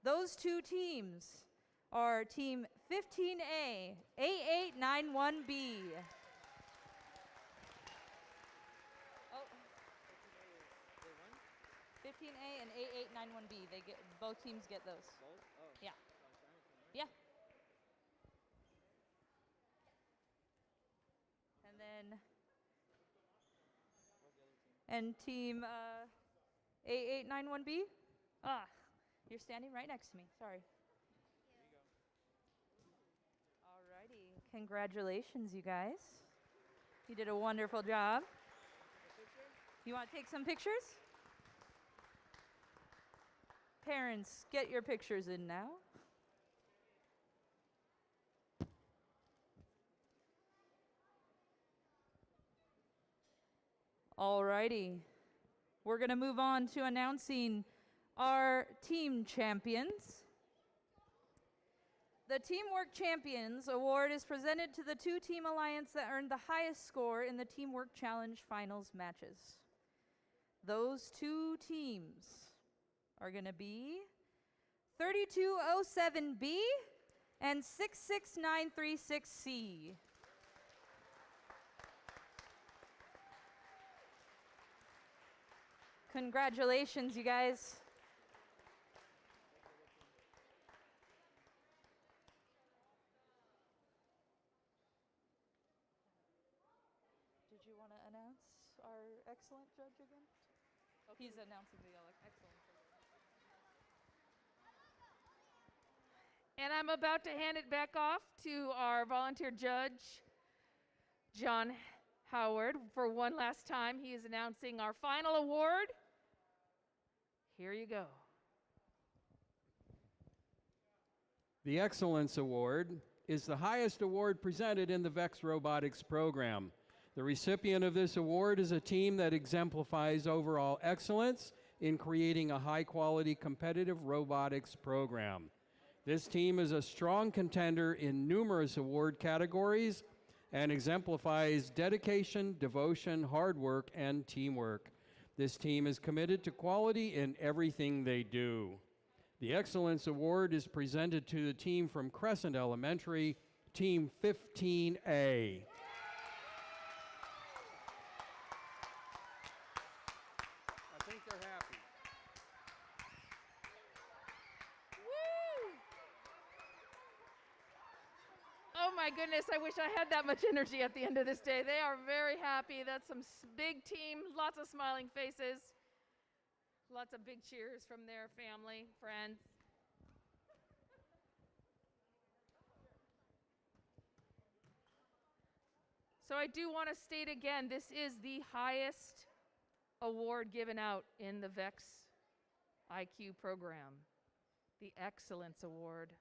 Those 2 teams are Team 15A, 8891B. Oh. 15A and 8891B. They get both teams get those. Both? Oh. Yeah. Yeah. And team 8891B? Ah, you're standing right next to me. Sorry. Alrighty. Congratulations, you guys. You did a wonderful job. You want to take some pictures? Parents, get your pictures in now. Alrighty. We're going to move on to announcing our team champions. The Teamwork Champions Award is presented to the 2-team alliance that earned the highest score in the Teamwork Challenge finals matches. Those 2 teams are going to be 3207B and 66936C. Congratulations, you guys. Did you want to announce our excellent judge again? Okay. He's announcing the excellent judge. And I'm about to hand it back off to our volunteer judge, John Howard, for one last time. He is announcing our final award. Here you go. The Excellence Award is the highest award presented in the VEX Robotics program. The recipient of this award is a team that exemplifies overall excellence in creating a high-quality competitive robotics program. This team is a strong contender in numerous award categories and exemplifies dedication, devotion, hard work, and teamwork. This team is committed to quality in everything they do. The Excellence Award is presented to the team from Crescent Elementary, Team 15A. I think they're happy. Woo! Oh my goodness, I wish I had that much energy at the end of this day. They are very happy. That's some big team, lots of smiling faces, lots of big cheers from their family, friends. So I do want to state again, this is the highest award given out in the VEX IQ program, the Excellence Award.